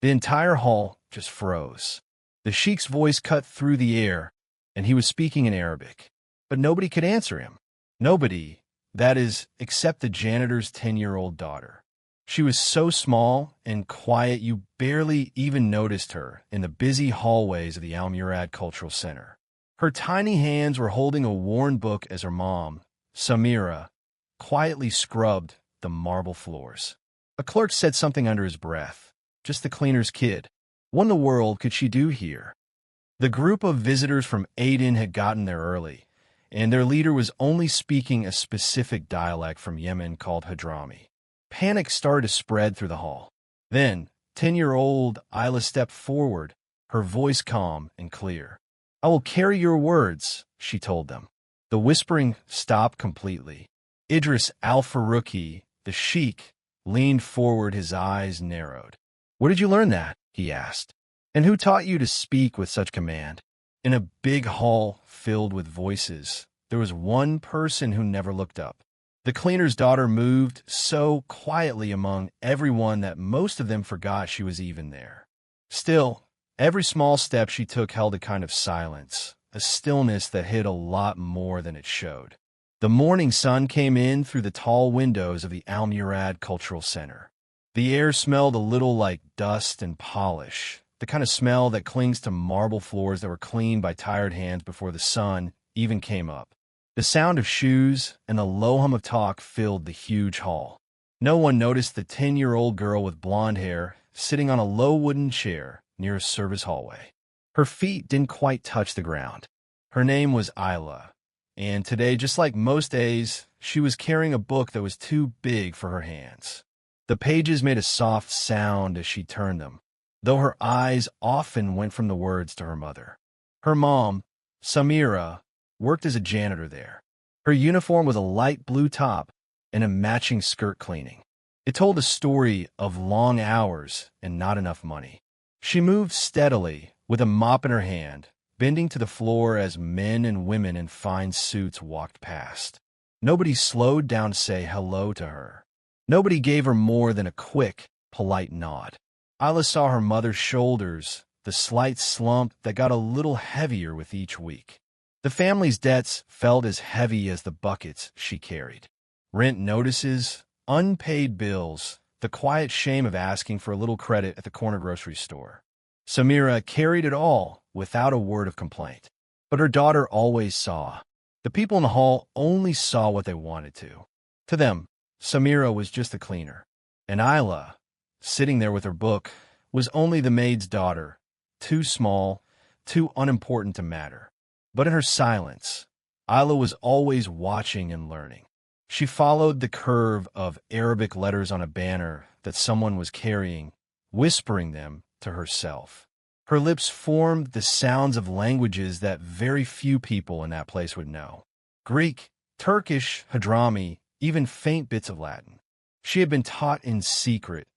The entire hall just froze. The sheik's voice cut through the air, and he was speaking in Arabic. But nobody could answer him. Nobody, that is, except the janitor's 10-year-old daughter. She was so small and quiet you barely even noticed her in the busy hallways of the Al-Murad Cultural Center. Her tiny hands were holding a worn book as her mom, Samira, quietly scrubbed the marble floors. A clerk said something under his breath. Just the cleaner's kid. What in the world could she do here? The group of visitors from Aden had gotten there early, and their leader was only speaking a specific dialect from Yemen called Hadrami. Panic started to spread through the hall. Then, 10-year-old Isla stepped forward, her voice calm and clear. "I will carry your words," she told them. The whispering stopped completely. Idris al-Faruqi, the sheikh, leaned forward, his eyes narrowed. "Where did you learn that?" he asked. "And who taught you to speak with such command?" In a big hall filled with voices, there was one person who never looked up. The cleaner's daughter moved so quietly among everyone that most of them forgot she was even there. Still, every small step she took held a kind of silence, a stillness that hid a lot more than it showed. The morning sun came in through the tall windows of the Al-Murad Cultural Center. The air smelled a little like dust and polish, the kind of smell that clings to marble floors that were cleaned by tired hands before the sun even came up. The sound of shoes and the low hum of talk filled the huge hall. No one noticed the 10-year-old girl with blonde hair sitting on a low wooden chair near a service hallway. Her feet didn't quite touch the ground. Her name was Isla, and today, just like most days, she was carrying a book that was too big for her hands. The pages made a soft sound as she turned them, though her eyes often went from the words to her mother. Her mom, Samira, worked as a janitor there. Her uniform was a light blue top and a matching skirt cleaning. It told a story of long hours and not enough money. She moved steadily, with a mop in her hand, bending to the floor as men and women in fine suits walked past. Nobody slowed down to say hello to her. Nobody gave her more than a quick, polite nod. Isla saw her mother's shoulders, the slight slump that got a little heavier with each week. The family's debts felt as heavy as the buckets she carried. Rent notices, unpaid bills, the quiet shame of asking for a little credit at the corner grocery store. Samira carried it all without a word of complaint. But her daughter always saw. The people in the hall only saw what they wanted to. To them, Samira was just a cleaner. And Isla, sitting there with her book, was only the maid's daughter, too small, too unimportant to matter. But in her silence, Isla was always watching and learning. She followed the curve of Arabic letters on a banner that someone was carrying, whispering them to herself. Her lips formed the sounds of languages that very few people in that place would know. Greek, Turkish, Hadrami, even faint bits of Latin. She had been taught in secret,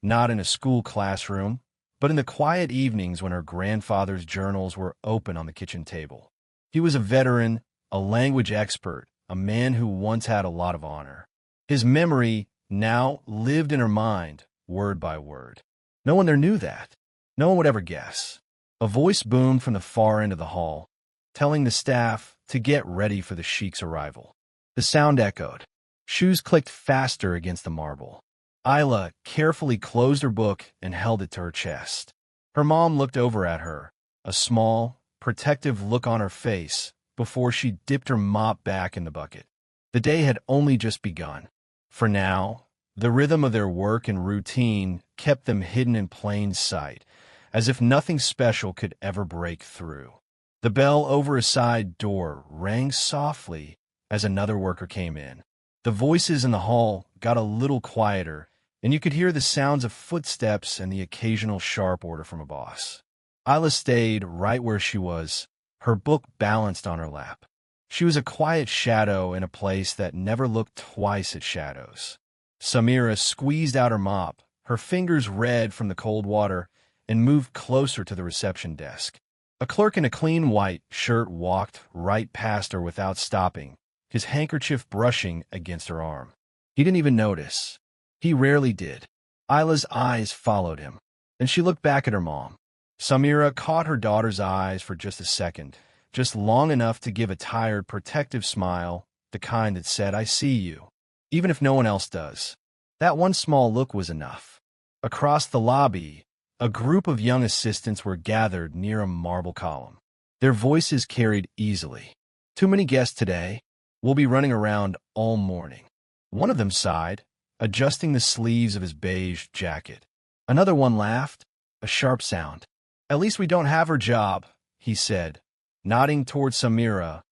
not in a school classroom, but in the quiet evenings when her grandfather's journals were open on the kitchen table. He was a veteran, a language expert, a man who once had a lot of honor. His memory now lived in her mind, word by word. No one there knew that. No one would ever guess. A voice boomed from the far end of the hall, telling the staff to get ready for the sheik's arrival. The sound echoed. Shoes clicked faster against the marble. Isla carefully closed her book and held it to her chest. Her mom looked over at her, a small, protective look on her face, before she dipped her mop back in the bucket. The day had only just begun. For now, the rhythm of their work and routine kept them hidden in plain sight, as if nothing special could ever break through. The bell over a side door rang softly as another worker came in. The voices in the hall got a little quieter, and you could hear the sounds of footsteps and the occasional sharp order from a boss. Isla stayed right where she was, her book balanced on her lap. She was a quiet shadow in a place that never looked twice at shadows. Samira squeezed out her mop, her fingers red from the cold water, and moved closer to the reception desk. A clerk in a clean white shirt walked right past her without stopping, his handkerchief brushing against her arm. He didn't even notice. He rarely did. Isla's eyes followed him, and she looked back at her mom. Samira caught her daughter's eyes for just a second, just long enough to give a tired, protective smile, the kind that said, "I see you," even if no one else does. That one small look was enough. Across the lobby, a group of young assistants were gathered near a marble column. Their voices carried easily. "Too many guests today. We'll be running around all morning." One of them sighed, adjusting the sleeves of his beige jacket. Another one laughed, a sharp sound. "At least we don't have her job," he said, nodding toward Samira,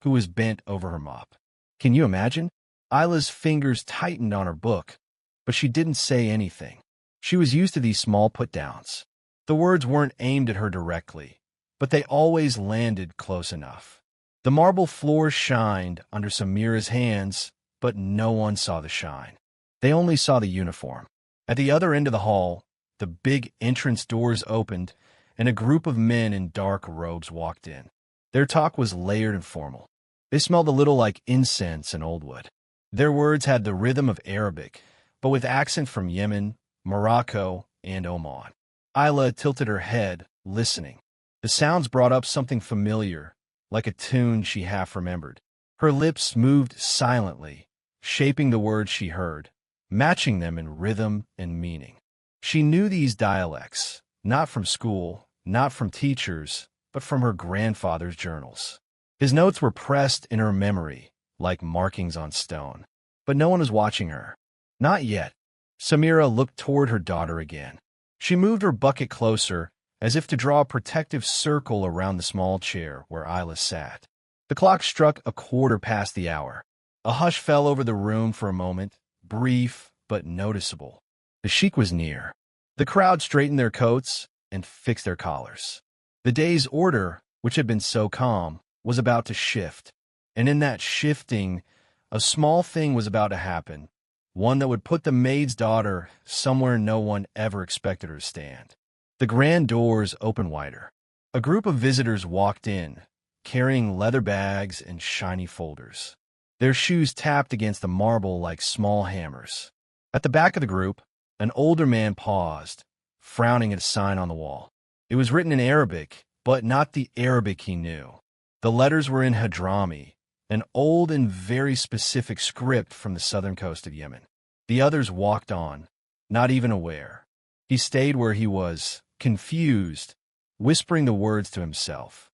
who was bent over her mop. Can you imagine? Isla's fingers tightened on her book, but she didn't say anything. She was used to these small put-downs. The words weren't aimed at her directly, but they always landed close enough. The marble floor shined under Samira's hands, but no one saw the shine. They only saw the uniform. At the other end of the hall, the big entrance doors opened, and a group of men in dark robes walked in. Their talk was layered and formal. They smelled a little like incense and old wood. Their words had the rhythm of Arabic, but with accent from Yemen, Morocco, and Oman. Isla tilted her head, listening. The sounds brought up something familiar, like a tune she half remembered. Her lips moved silently, shaping the words she heard, matching them in rhythm and meaning. She knew these dialects, not from school, not from teachers, but from her grandfather's journals. His notes were pressed in her memory, like markings on stone. But no one was watching her. Not yet. Samira looked toward her daughter again. She moved her bucket closer, as if to draw a protective circle around the small chair where Isla sat. The clock struck 1/4 past the hour. A hush fell over the room for a moment, brief but noticeable. The sheik was near. The crowd straightened their coats and fixed their collars. The day's order, which had been so calm, was about to shift. And in that shifting, a small thing was about to happen, one that would put the maid's daughter somewhere no one ever expected her to stand. The grand doors opened wider. A group of visitors walked in, carrying leather bags and shiny folders. Their shoes tapped against the marble like small hammers. At the back of the group, an older man paused, frowning at a sign on the wall. It was written in Arabic, but not the Arabic he knew. The letters were in Hadrami, an old and very specific script from the southern coast of Yemen. The others walked on, not even aware. He stayed where he was, confused, whispering the words to himself.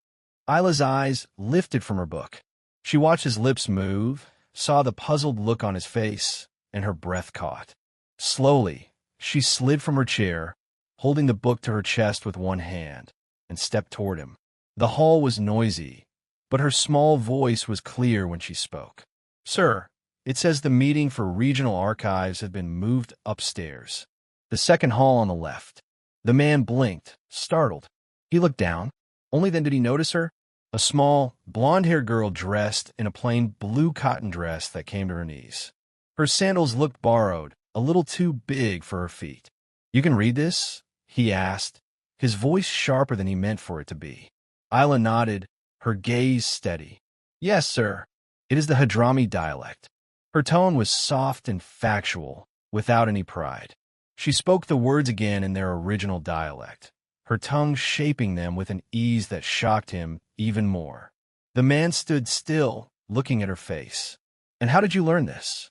Isla's eyes lifted from her book. She watched his lips move, saw the puzzled look on his face, and her breath caught. Slowly, she slid from her chair, holding the book to her chest with one hand, and stepped toward him. The hall was noisy, but her small voice was clear when she spoke. "Sir, it says the meeting for regional archives had been moved upstairs. The second hall on the left." The man blinked, startled. He looked down. Only then did he notice her. A small, blonde-haired girl dressed in a plain blue cotton dress that came to her knees. Her sandals looked borrowed, a little too big for her feet. "You can read this?" he asked, his voice sharper than he meant for it to be. Isla nodded, her gaze steady. "Yes, sir. It is the Hadrami dialect." Her tone was soft and factual, without any pride. She spoke the words again in their original dialect, her tongue shaping them with an ease that shocked him even more. The man stood still, looking at her face. "And how did you learn this?"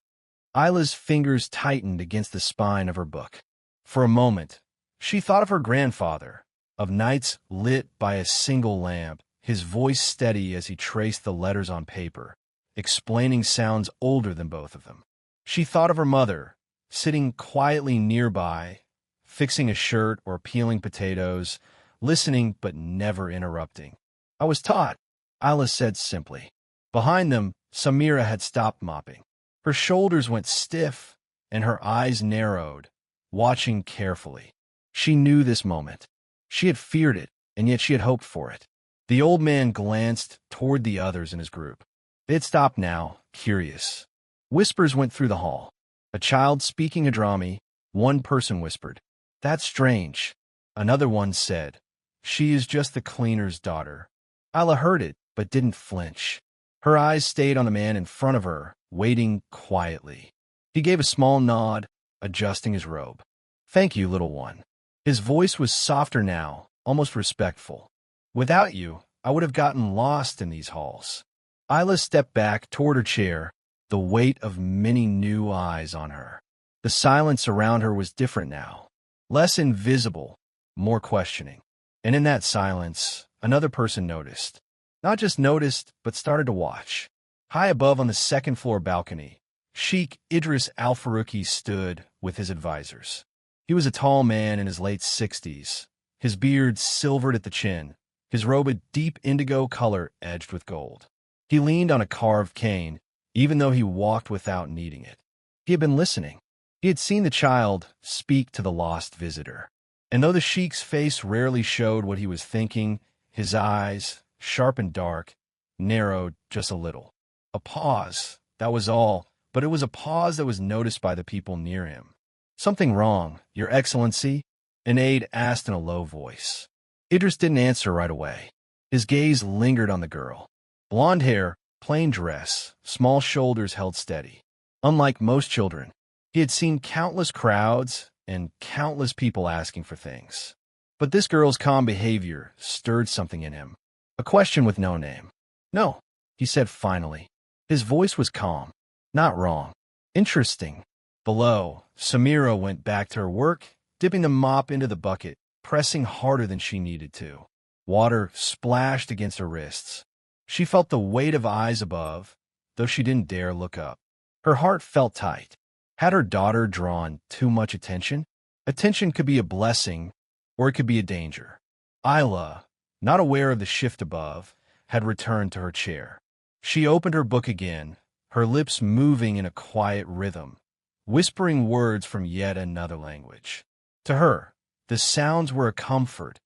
Isla's fingers tightened against the spine of her book. For a moment, she thought of her grandfather, of nights lit by a single lamp, his voice steady as he traced the letters on paper, explaining sounds older than both of them. She thought of her mother, sitting quietly nearby, fixing a shirt or peeling potatoes, listening but never interrupting. "I was taught," Isla said simply. Behind them, Samira had stopped mopping. Her shoulders went stiff, and her eyes narrowed, watching carefully. She knew this moment. She had feared it, and yet she had hoped for it. The old man glanced toward the others in his group. They had stopped now, curious. Whispers went through the hall. A child speaking Hadrami, one person whispered, "That's strange." Another one said, "She is just the cleaner's daughter." Isla heard it, but didn't flinch. Her eyes stayed on the man in front of her, waiting quietly. He gave a small nod, adjusting his robe. "Thank you, little one." His voice was softer now, almost respectful. "Without you, I would have gotten lost in these halls." Isla stepped back toward her chair, the weight of many new eyes on her. The silence around her was different now, less invisible, more questioning. And in that silence, another person noticed. Not just noticed, but started to watch. High above on the second-floor balcony, Sheikh Idris Al-Faruqi stood with his advisors. He was a tall man in his late 60s, his beard silvered at the chin, his robe a deep indigo color edged with gold. He leaned on a carved cane, even though he walked without needing it. He had been listening. He had seen the child speak to the lost visitor. And though the Sheikh's face rarely showed what he was thinking, his eyes, sharp and dark, narrowed just a little. A pause, that was all, but it was a pause that was noticed by the people near him. "Something wrong, Your Excellency?" an aide asked in a low voice. Idris didn't answer right away. His gaze lingered on the girl. Blonde hair, plain dress, small shoulders held steady. Unlike most children, he had seen countless crowds and countless people asking for things. But this girl's calm behavior stirred something in him. A question with no name. "No," he said finally. His voice was calm. "Not wrong. Interesting." Below, Samira went back to her work, dipping the mop into the bucket, pressing harder than she needed to. Water splashed against her wrists. She felt the weight of eyes above, though she didn't dare look up. Her heart felt tight. Had her daughter drawn too much attention? Attention could be a blessing, or it could be a danger. Isla, not aware of the shift above, had returned to her chair. She opened her book again, her lips moving in a quiet rhythm, whispering words from yet another language. To her, the sounds were a comfort,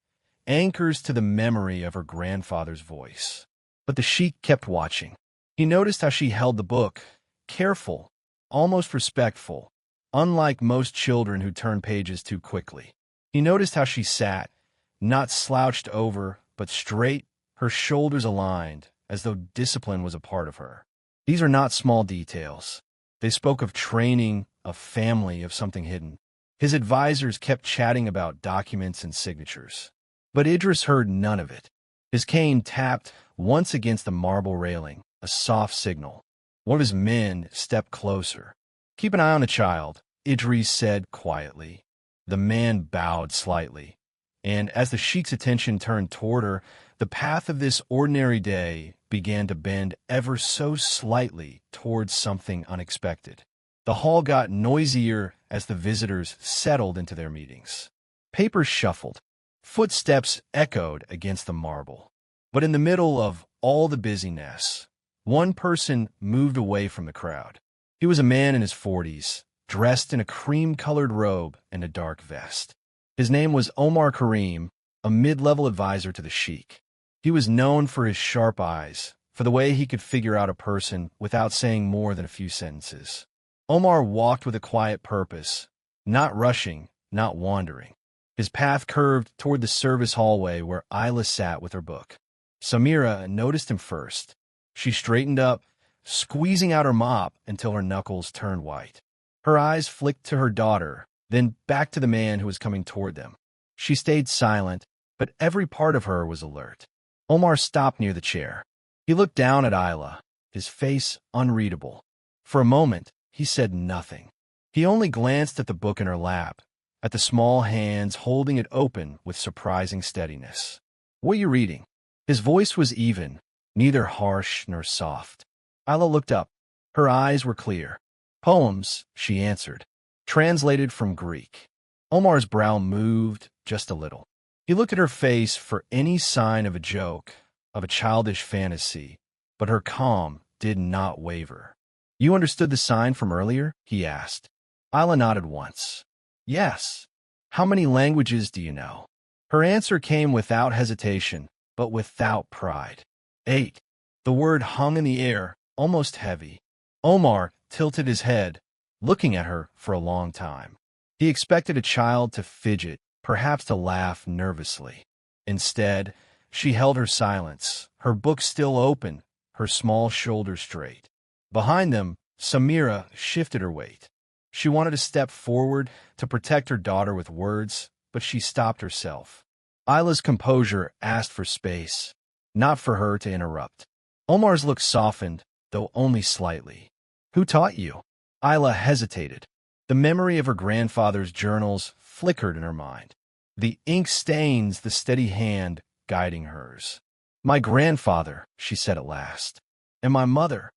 anchors to the memory of her grandfather's voice. But the Sheikh kept watching. He noticed how she held the book, careful, almost respectful, unlike most children who turn pages too quickly. He noticed how she sat, not slouched over, but straight, her shoulders aligned, as though discipline was a part of her. These are not small details. They spoke of training, of family, of something hidden. His advisors kept chatting about documents and signatures. But Idris heard none of it. His cane tapped once against the marble railing, a soft signal. One of his men stepped closer. "Keep an eye on the child," Idris said quietly. The man bowed slightly, and as the Sheikh's attention turned toward her, the path of this ordinary day began to bend ever so slightly towards something unexpected. The hall got noisier as the visitors settled into their meetings. Papers shuffled. Footsteps echoed against the marble. But in the middle of all the busyness, one person moved away from the crowd. He was a man in his 40s, dressed in a cream-colored robe and a dark vest. His name was Omar Karim, a mid-level advisor to the Sheikh. He was known for his sharp eyes, for the way he could figure out a person without saying more than a few sentences. Omar walked with a quiet purpose, not rushing, not wandering. His path curved toward the service hallway where Isla sat with her book. Samira noticed him first. She straightened up, squeezing out her mop until her knuckles turned white. Her eyes flicked to her daughter, then back to the man who was coming toward them. She stayed silent, but every part of her was alert. Omar stopped near the chair. He looked down at Isla, his face unreadable. For a moment, he said nothing. He only glanced at the book in her lap, at the small hands holding it open with surprising steadiness. "What are you reading?" His voice was even, neither harsh nor soft. Isla looked up. Her eyes were clear. "Poems," she answered, translated from Greek. Omar's brow moved just a little. He looked at her face for any sign of a joke, of a childish fantasy, but her calm did not waver. "You understood the sign from earlier?" he asked. Isla nodded once. "Yes. How many languages do you know?" Her answer came without hesitation, but without pride. 8. The word hung in the air, almost heavy. Omar tilted his head, looking at her for a long time. He expected a child to fidget, perhaps to laugh nervously. Instead, she held her silence, her book still open, her small shoulders straight. Behind them, Samira shifted her weight. She wanted to step forward to protect her daughter with words, but she stopped herself. Isla's composure asked for space, not for her to interrupt. Omar's look softened, though only slightly. "Who taught you?" Isla hesitated. The memory of her grandfather's journals flickered in her mind. The ink stains the steady hand guiding hers. "My grandfather," she said at last. "And my mother."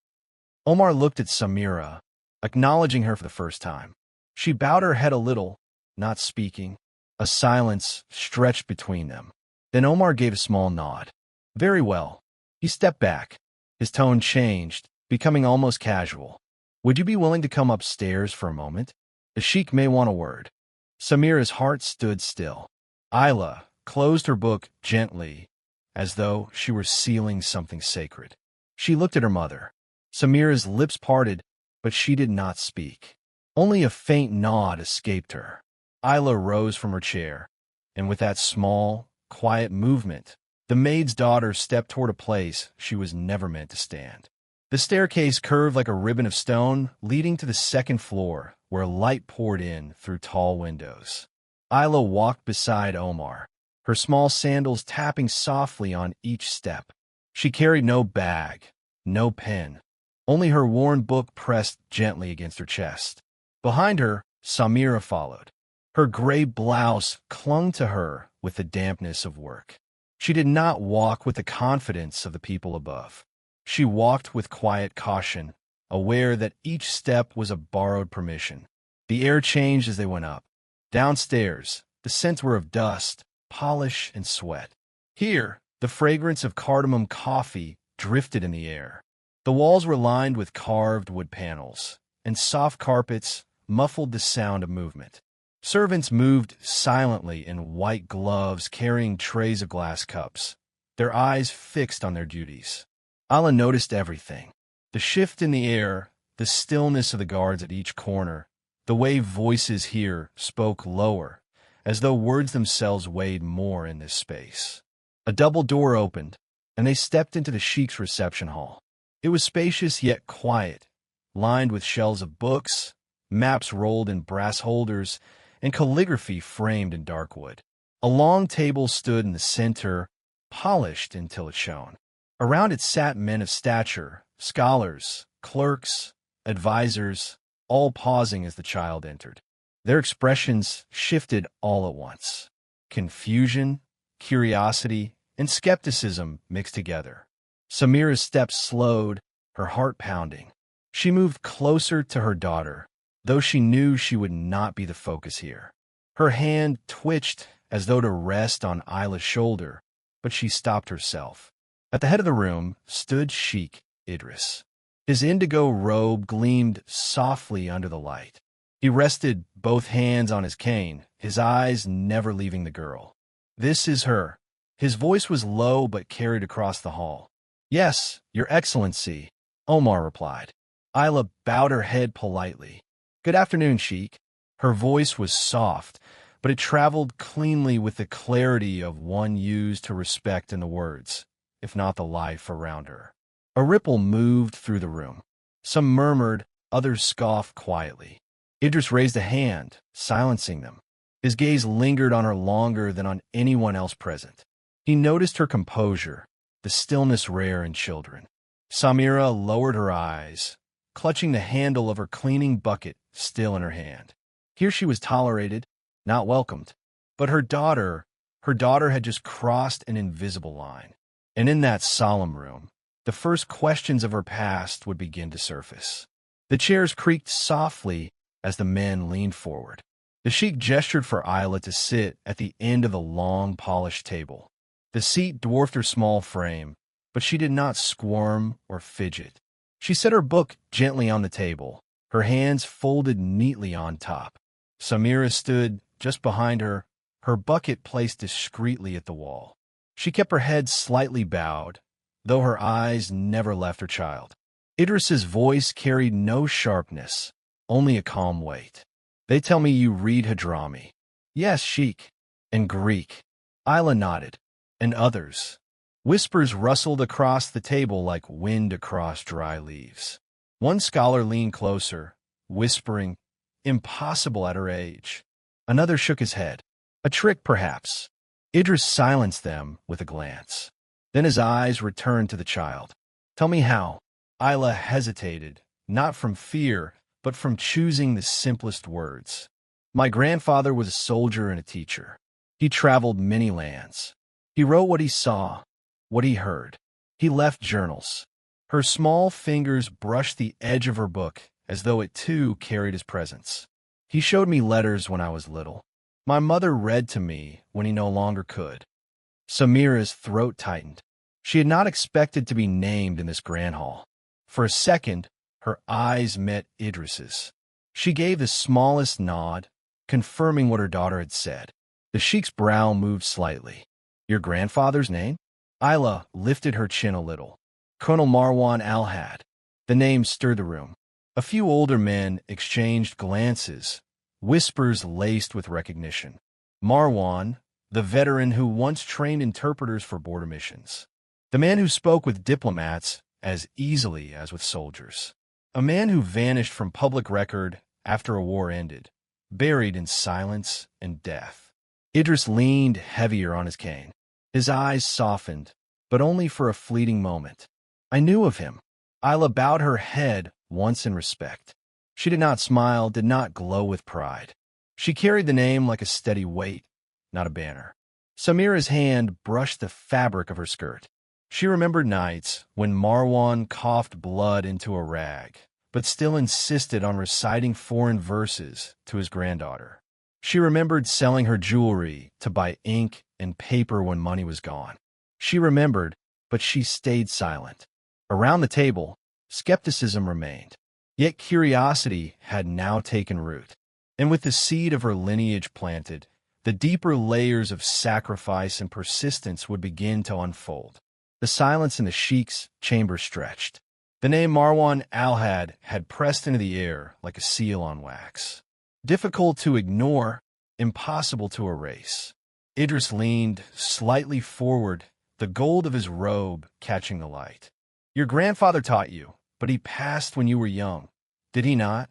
Omar looked at Samira, acknowledging her for the first time. She bowed her head a little, not speaking. A silence stretched between them. Then Omar gave a small nod. "Very well." He stepped back. His tone changed, becoming almost casual. "Would you be willing to come upstairs for a moment? The sheikh may want a word." Samira's heart stood still. Isla closed her book gently, as though she were sealing something sacred. She looked at her mother. Samira's lips parted, but she did not speak. Only a faint nod escaped her. Isla rose from her chair, and with that small, quiet movement, the maid's daughter stepped toward a place she was never meant to stand. The staircase curved like a ribbon of stone, leading to the second floor, where light poured in through tall windows. Isla walked beside Omar, her small sandals tapping softly on each step. She carried no bag, no pen, only her worn book pressed gently against her chest. Behind her, Samira followed. Her gray blouse clung to her with the dampness of work. She did not walk with the confidence of the people above. She walked with quiet caution, aware that each step was a borrowed permission. The air changed as they went up. Downstairs, the scents were of dust, polish, and sweat. Here, the fragrance of cardamom coffee drifted in the air. The walls were lined with carved wood panels, and soft carpets muffled the sound of movement. Servants moved silently in white gloves carrying trays of glass cups, their eyes fixed on their duties. Isla noticed everything. The shift in the air, the stillness of the guards at each corner, the way voices here spoke lower, as though words themselves weighed more in this space. A double door opened, and they stepped into the sheikh's reception hall. It was spacious yet quiet, lined with shelves of books, maps rolled in brass holders, and calligraphy framed in dark wood. A long table stood in the center, polished until it shone. Around it sat men of stature, scholars, clerks, advisors, all pausing as the child entered. Their expressions shifted all at once. Confusion, curiosity, and skepticism mixed together. Samira's steps slowed, her heart pounding. She moved closer to her daughter, though she knew she would not be the focus here. Her hand twitched as though to rest on Isla's shoulder, but she stopped herself. At the head of the room stood Sheikh Idris. His indigo robe gleamed softly under the light. He rested both hands on his cane, his eyes never leaving the girl. "This is her." His voice was low but carried across the hall. "Yes, Your Excellency," Omar replied. Isla bowed her head politely. "Good afternoon, Sheikh." Her voice was soft, but it traveled cleanly with the clarity of one used to respect in the words, if not the life around her. A ripple moved through the room. Some murmured, others scoffed quietly. Idris raised a hand, silencing them. His gaze lingered on her longer than on anyone else present. He noticed her composure, the stillness rare in children. Samira lowered her eyes, clutching the handle of her cleaning bucket still in her hand. Here she was tolerated, not welcomed. But her daughter had just crossed an invisible line. And in that solemn room, the first questions of her past would begin to surface. The chairs creaked softly as the men leaned forward. The sheikh gestured for Isla to sit at the end of the long, polished table. The seat dwarfed her small frame, but she did not squirm or fidget. She set her book gently on the table, her hands folded neatly on top. Samira stood just behind her, her bucket placed discreetly at the wall. She kept her head slightly bowed, though her eyes never left her child. Idris's voice carried no sharpness, only a calm weight. "They tell me you read Hadrami." "Yes, Sheikh." "And Greek." Isla nodded. "And others." Whispers rustled across the table like wind across dry leaves. One scholar leaned closer, whispering, Impossible at her age. Another shook his head. A trick, perhaps. Idris silenced them with a glance. Then his eyes returned to the child. Tell me how. Isla hesitated, not from fear, but from choosing the simplest words. My grandfather was a soldier and a teacher. He traveled many lands. He wrote what he saw, what he heard. He left journals. Her small fingers brushed the edge of her book as though it too carried his presence. He showed me letters when I was little. My mother read to me when he no longer could. Samira's throat tightened. She had not expected to be named in this grand hall. For a second, her eyes met Idris's. She gave the smallest nod, confirming what her daughter had said. The Sheikh's brow moved slightly. Your grandfather's name? Isla lifted her chin a little. Colonel Marwan Al-Had. The name stirred the room. A few older men exchanged glances, whispers laced with recognition. Marwan, the veteran who once trained interpreters for border missions. The man who spoke with diplomats as easily as with soldiers. A man who vanished from public record after a war ended, buried in silence and death. Idris leaned heavier on his cane. His eyes softened, but only for a fleeting moment. I knew of him. Isla bowed her head once in respect. She did not smile, did not glow with pride. She carried the name like a steady weight, not a banner. Samira's hand brushed the fabric of her skirt. She remembered nights when Marwan coughed blood into a rag, but still insisted on reciting foreign verses to his granddaughter. She remembered selling her jewelry to buy ink and paper when money was gone. She remembered, but she stayed silent. Around the table, skepticism remained. Yet curiosity had now taken root. And with the seed of her lineage planted, the deeper layers of sacrifice and persistence would begin to unfold. The silence in the Sheikh's chamber stretched. The name Marwan Al-Had had pressed into the air like a seal on wax. Difficult to ignore, impossible to erase. Idris leaned slightly forward, the gold of his robe catching the light. Your grandfather taught you, but he passed when you were young, did he not?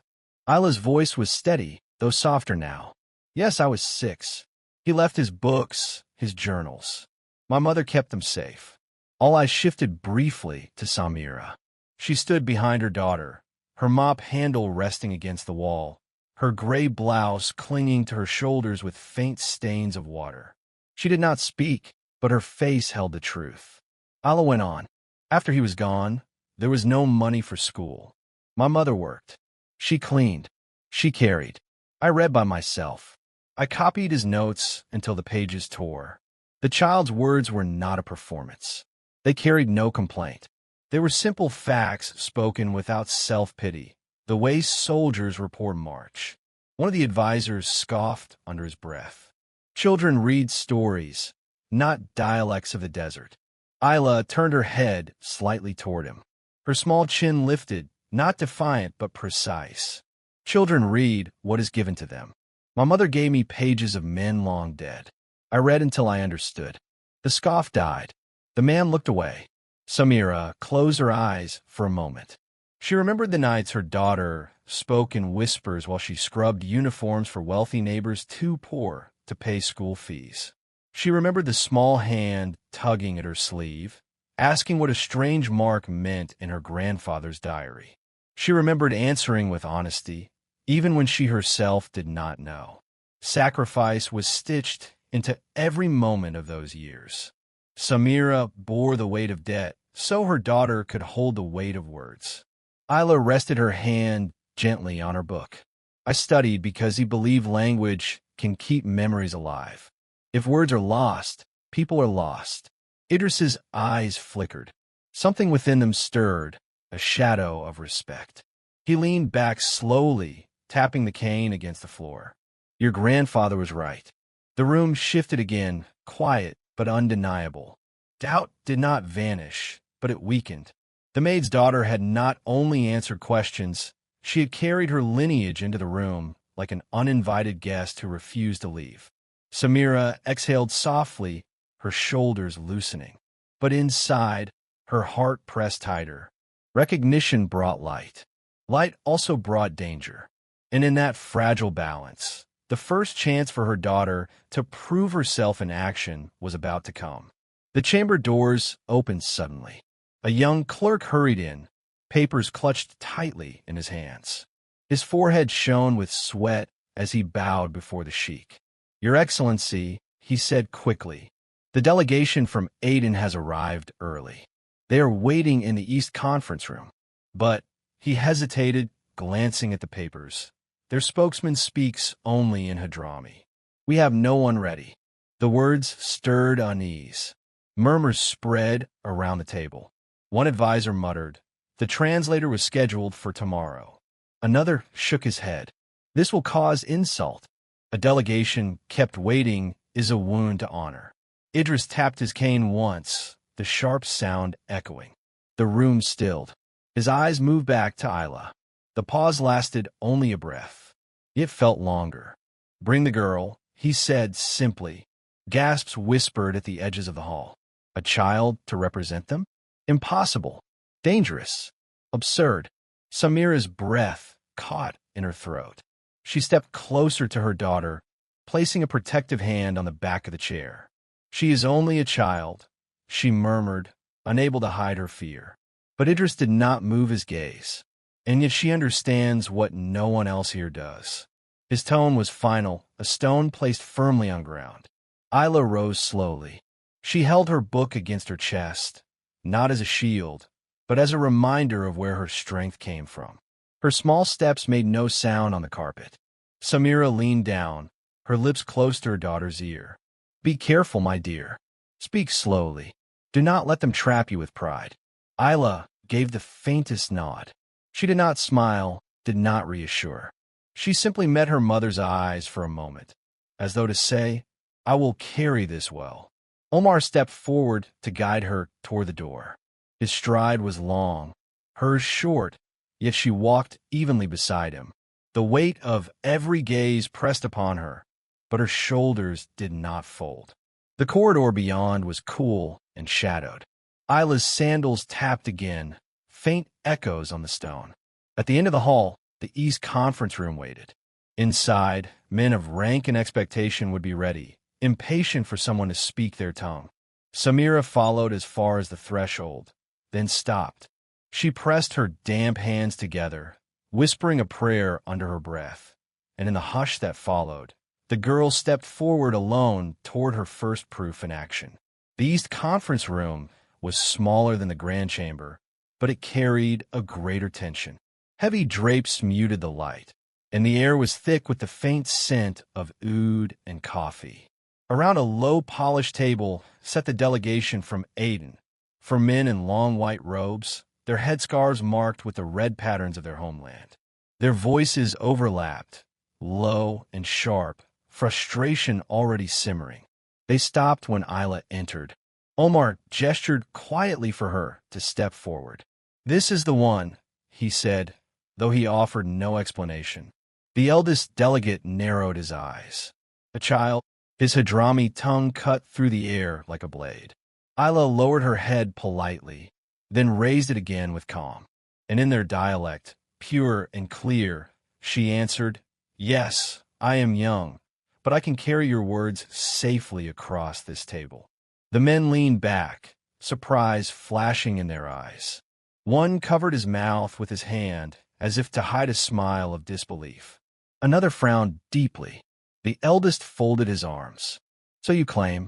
Isla's voice was steady, though softer now. Yes, I was 6. He left his books, his journals. My mother kept them safe. All eyes shifted briefly to Samira. She stood behind her daughter, her mop handle resting against the wall, her gray blouse clinging to her shoulders with faint stains of water. She did not speak, but her face held the truth. Isla went on. After he was gone, there was no money for school. My mother worked. She cleaned. She carried. I read by myself. I copied his notes until the pages tore. The child's words were not a performance. They carried no complaint. They were simple facts spoken without self-pity, the way soldiers report march. One of the advisors scoffed under his breath. Children read stories, not dialects of the desert. Isla turned her head slightly toward him. Her small chin lifted, not defiant but precise. Children read what is given to them. My mother gave me pages of men long dead. I read until I understood. The scoff died. The man looked away. Samira closed her eyes for a moment. She remembered the nights her daughter spoke in whispers while she scrubbed uniforms for wealthy neighbors too poor to pay school fees. She remembered the small hand tugging at her sleeve, asking what a strange mark meant in her grandfather's diary. She remembered answering with honesty, even when she herself did not know. Sacrifice was stitched into every moment of those years. Samira bore the weight of debt, so her daughter could hold the weight of words. Isla rested her hand gently on her book. I studied because he believed language can keep memories alive. If words are lost, people are lost. Idris's eyes flickered. Something within them stirred, a shadow of respect. He leaned back slowly, tapping the cane against the floor. Your grandfather was right. The room shifted again, quiet but undeniable. Doubt did not vanish, but it weakened. The maid's daughter had not only answered questions, she had carried her lineage into the room like an uninvited guest who refused to leave. Samira exhaled softly, her shoulders loosening. But inside, her heart pressed tighter. Recognition brought light. Light also brought danger. And in that fragile balance, the first chance for her daughter to prove herself in action was about to come. The chamber doors opened suddenly. A young clerk hurried in, papers clutched tightly in his hands. His forehead shone with sweat as he bowed before the sheikh. "Your Excellency," he said quickly, "the delegation from Aden has arrived early. They are waiting in the East Conference Room." But he hesitated, glancing at the papers. "Their spokesman speaks only in Hadrami. We have no one ready." The words stirred unease. Murmurs spread around the table. One advisor muttered, "The translator was scheduled for tomorrow." Another shook his head. "This will cause insult. A delegation kept waiting is a wound to honor." Idris tapped his cane once, the sharp sound echoing. The room stilled. His eyes moved back to Isla. The pause lasted only a breath. It felt longer. "Bring the girl," he said simply. Gasps whispered at the edges of the hall. A child to represent them? Impossible. Dangerous. Absurd. Samira's breath caught in her throat. She stepped closer to her daughter, placing a protective hand on the back of the chair. "She is only a child," she murmured, unable to hide her fear. But Idris did not move his gaze. "And yet she understands what no one else here does." His tone was final, a stone placed firmly on ground. Isla rose slowly. She held her book against her chest, not as a shield, but as a reminder of where her strength came from. Her small steps made no sound on the carpet. Samira leaned down, her lips close to her daughter's ear. "Be careful, my dear. Speak slowly. Do not let them trap you with pride." Isla gave the faintest nod. She did not smile, did not reassure. She simply met her mother's eyes for a moment, as though to say, "I will carry this well." Omar stepped forward to guide her toward the door. His stride was long, hers short, yet she walked evenly beside him. The weight of every gaze pressed upon her, but her shoulders did not fold. The corridor beyond was cool and shadowed. Isla's sandals tapped again, faint echoes on the stone. At the end of the hall, the East Conference Room waited. Inside, men of rank and expectation would be ready, impatient for someone to speak their tongue. Samira followed as far as the threshold, then stopped. She pressed her damp hands together, whispering a prayer under her breath. And in the hush that followed, the girl stepped forward alone toward her first proof in action. The East Conference Room was smaller than the Grand Chamber, but it carried a greater tension. Heavy drapes muted the light, and the air was thick with the faint scent of oud and coffee. Around a low-polished table sat the delegation from Aden, for men in long white robes, their headscarves marked with the red patterns of their homeland. Their voices overlapped, low and sharp, frustration already simmering. They stopped when Isla entered. Omar gestured quietly for her to step forward. "This is the one," he said, though he offered no explanation. The eldest delegate narrowed his eyes. A child, his Hadrami tongue cut through the air like a blade. Isla lowered her head politely, then raised it again with calm. And in their dialect, pure and clear, she answered, "Yes, I am young, but I can carry your words safely across this table." The men leaned back, surprise flashing in their eyes. One covered his mouth with his hand, as if to hide a smile of disbelief. Another frowned deeply. The eldest folded his arms. "So you claim?"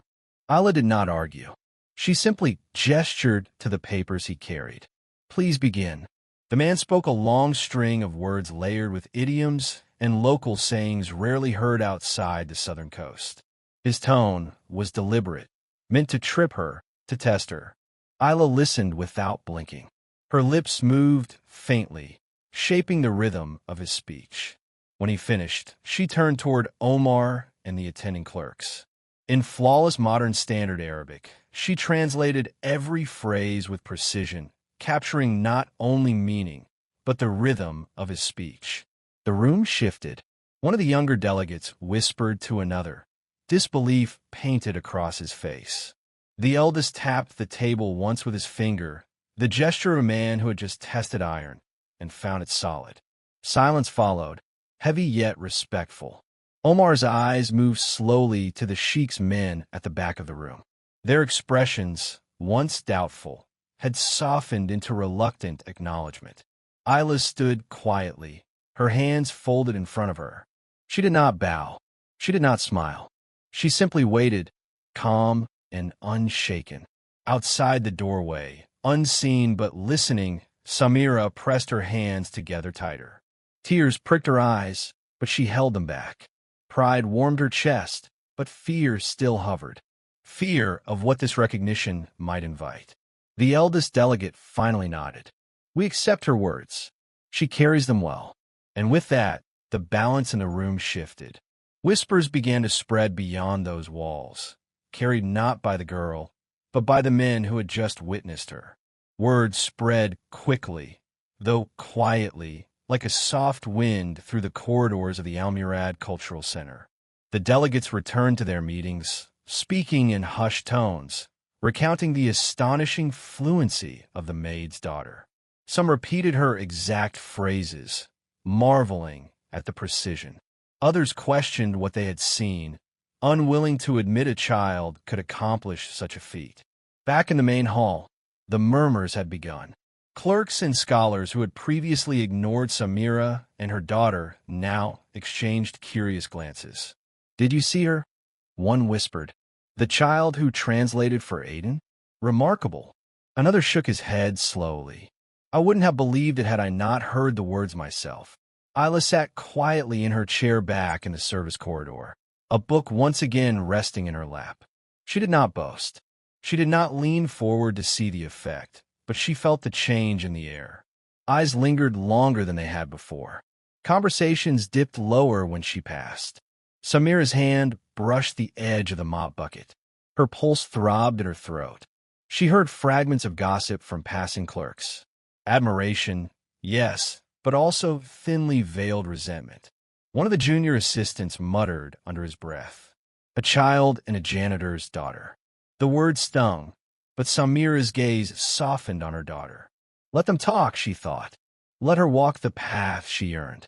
Isla did not argue. She simply gestured to the papers he carried. "Please begin." The man spoke a long string of words layered with idioms and local sayings rarely heard outside the southern coast. His tone was deliberate, meant to trip her, to test her. Isla listened without blinking. Her lips moved faintly, shaping the rhythm of his speech. When he finished, she turned toward Omar and the attending clerks. In flawless modern standard Arabic, she translated every phrase with precision, capturing not only meaning, but the rhythm of his speech. The room shifted. One of the younger delegates whispered to another. Disbelief painted across his face. The eldest tapped the table once with his finger, the gesture of a man who had just tested iron and found it solid. Silence followed. heavy yet respectful. Omar's eyes moved slowly to the Sheikh's men at the back of the room. Their expressions, once doubtful, had softened into reluctant acknowledgement. Isla stood quietly, her hands folded in front of her. She did not bow. She did not smile. She simply waited, calm and unshaken. Outside the doorway, unseen but listening, Samira pressed her hands together tighter. Tears pricked her eyes, but she held them back. Pride warmed her chest, but fear still hovered. Fear of what this recognition might invite. The eldest delegate finally nodded. We accept her words. She carries them well. And with that, the balance in the room shifted. Whispers began to spread beyond those walls, carried not by the girl, but by the men who had just witnessed her. Words spread quickly, though quietly, like a soft wind through the corridors of the Al-Murad Cultural Center. The delegates returned to their meetings, speaking in hushed tones, recounting the astonishing fluency of the maid's daughter. Some repeated her exact phrases, marveling at the precision. Others questioned what they had seen, unwilling to admit a child could accomplish such a feat. Back in the main hall, the murmurs had begun. Clerks and scholars who had previously ignored Samira and her daughter now exchanged curious glances. Did you see her? One whispered. The child who translated for Aiden? Remarkable. Another shook his head slowly. I wouldn't have believed it had I not heard the words myself. Isla sat quietly in her chair back in the service corridor, a book once again resting in her lap. She did not boast. She did not lean forward to see the effect, but she felt the change in the air. Eyes lingered longer than they had before. Conversations dipped lower when she passed. Samira's hand brushed the edge of the mop bucket. Her pulse throbbed at her throat. She heard fragments of gossip from passing clerks. Admiration, yes, but also thinly veiled resentment. One of the junior assistants muttered under his breath, "A child and a janitor's daughter." The word stung, but Samira's gaze softened on her daughter. Let them talk, she thought. Let her walk the path she earned.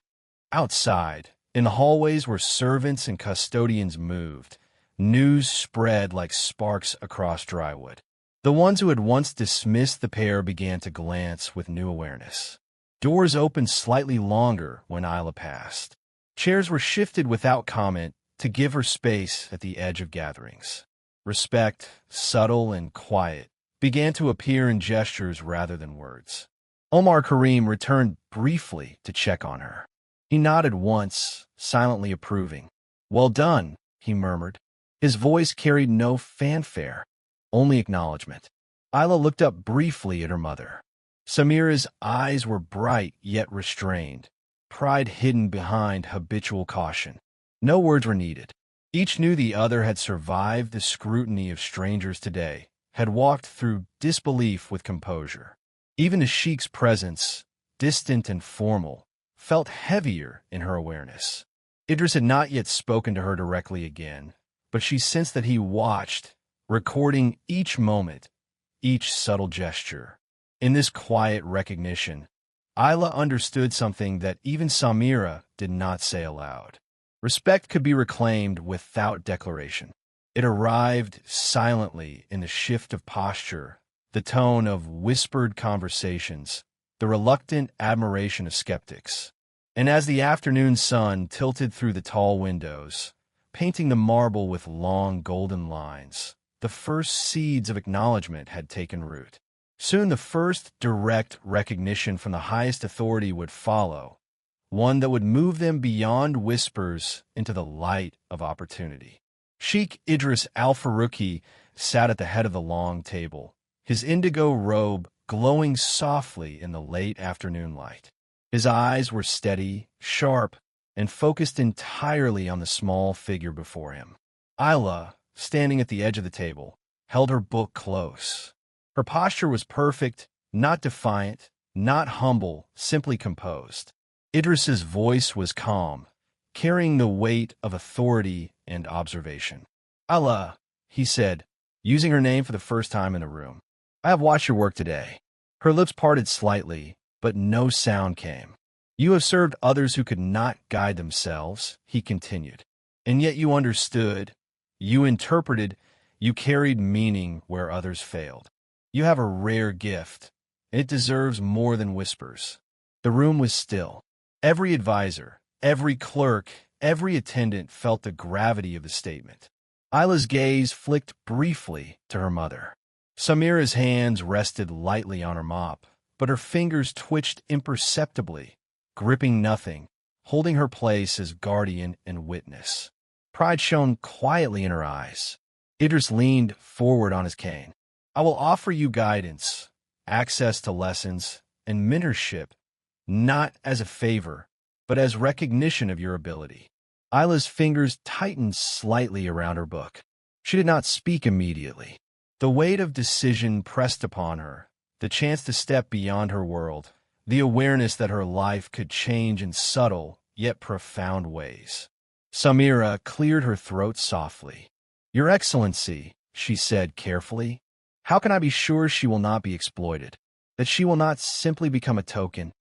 Outside, in the hallways where servants and custodians moved, news spread like sparks across drywood. The ones who had once dismissed the pair began to glance with new awareness. Doors opened slightly longer when Isla passed. Chairs were shifted without comment to give her space at the edge of gatherings. Respect, subtle and quiet, began to appear in gestures rather than words. Omar Karim returned briefly to check on her. He nodded once, silently approving. "Well done," he murmured. His voice carried no fanfare, only acknowledgement. Isla looked up briefly at her mother. Samira's eyes were bright yet restrained, pride hidden behind habitual caution. No words were needed. Each knew the other had survived the scrutiny of strangers today, had walked through disbelief with composure. Even the Sheikh's presence, distant and formal, felt heavier in her awareness. Idris had not yet spoken to her directly again, but she sensed that he watched, recording each moment, each subtle gesture. In this quiet recognition, Isla understood something that even Samira did not say aloud. Respect could be reclaimed without declaration. It arrived silently in the shift of posture, the tone of whispered conversations, the reluctant admiration of skeptics. And as the afternoon sun tilted through the tall windows, painting the marble with long golden lines, the first seeds of acknowledgement had taken root. Soon the first direct recognition from the highest authority would follow, one that would move them beyond whispers into the light of opportunity. Sheikh Idris Al-Faruqi sat at the head of the long table, his indigo robe glowing softly in the late afternoon light. His eyes were steady, sharp, and focused entirely on the small figure before him. Isla, standing at the edge of the table, held her book close. Her posture was perfect, not defiant, not humble, simply composed. Idris's voice was calm, carrying the weight of authority and observation. "Allah," he said, using her name for the first time in the room. "I have watched your work today." Her lips parted slightly, but no sound came. You have served others who could not guide themselves, he continued. And yet you understood, you interpreted, you carried meaning where others failed. You have a rare gift. It deserves more than whispers. The room was still. Every advisor, every clerk, every attendant felt the gravity of the statement. Isla's gaze flicked briefly to her mother. Samira's hands rested lightly on her mop, but her fingers twitched imperceptibly, gripping nothing, holding her place as guardian and witness. Pride shone quietly in her eyes. Idris leaned forward on his cane. I will offer you guidance, access to lessons, and mentorship, not as a favor, but as recognition of your ability. Isla's fingers tightened slightly around her book. She did not speak immediately. The weight of decision pressed upon her, the chance to step beyond her world, the awareness that her life could change in subtle yet profound ways. Samira cleared her throat softly. Your Excellency, she said carefully, how can I be sure she will not be exploited, that she will not simply become a token?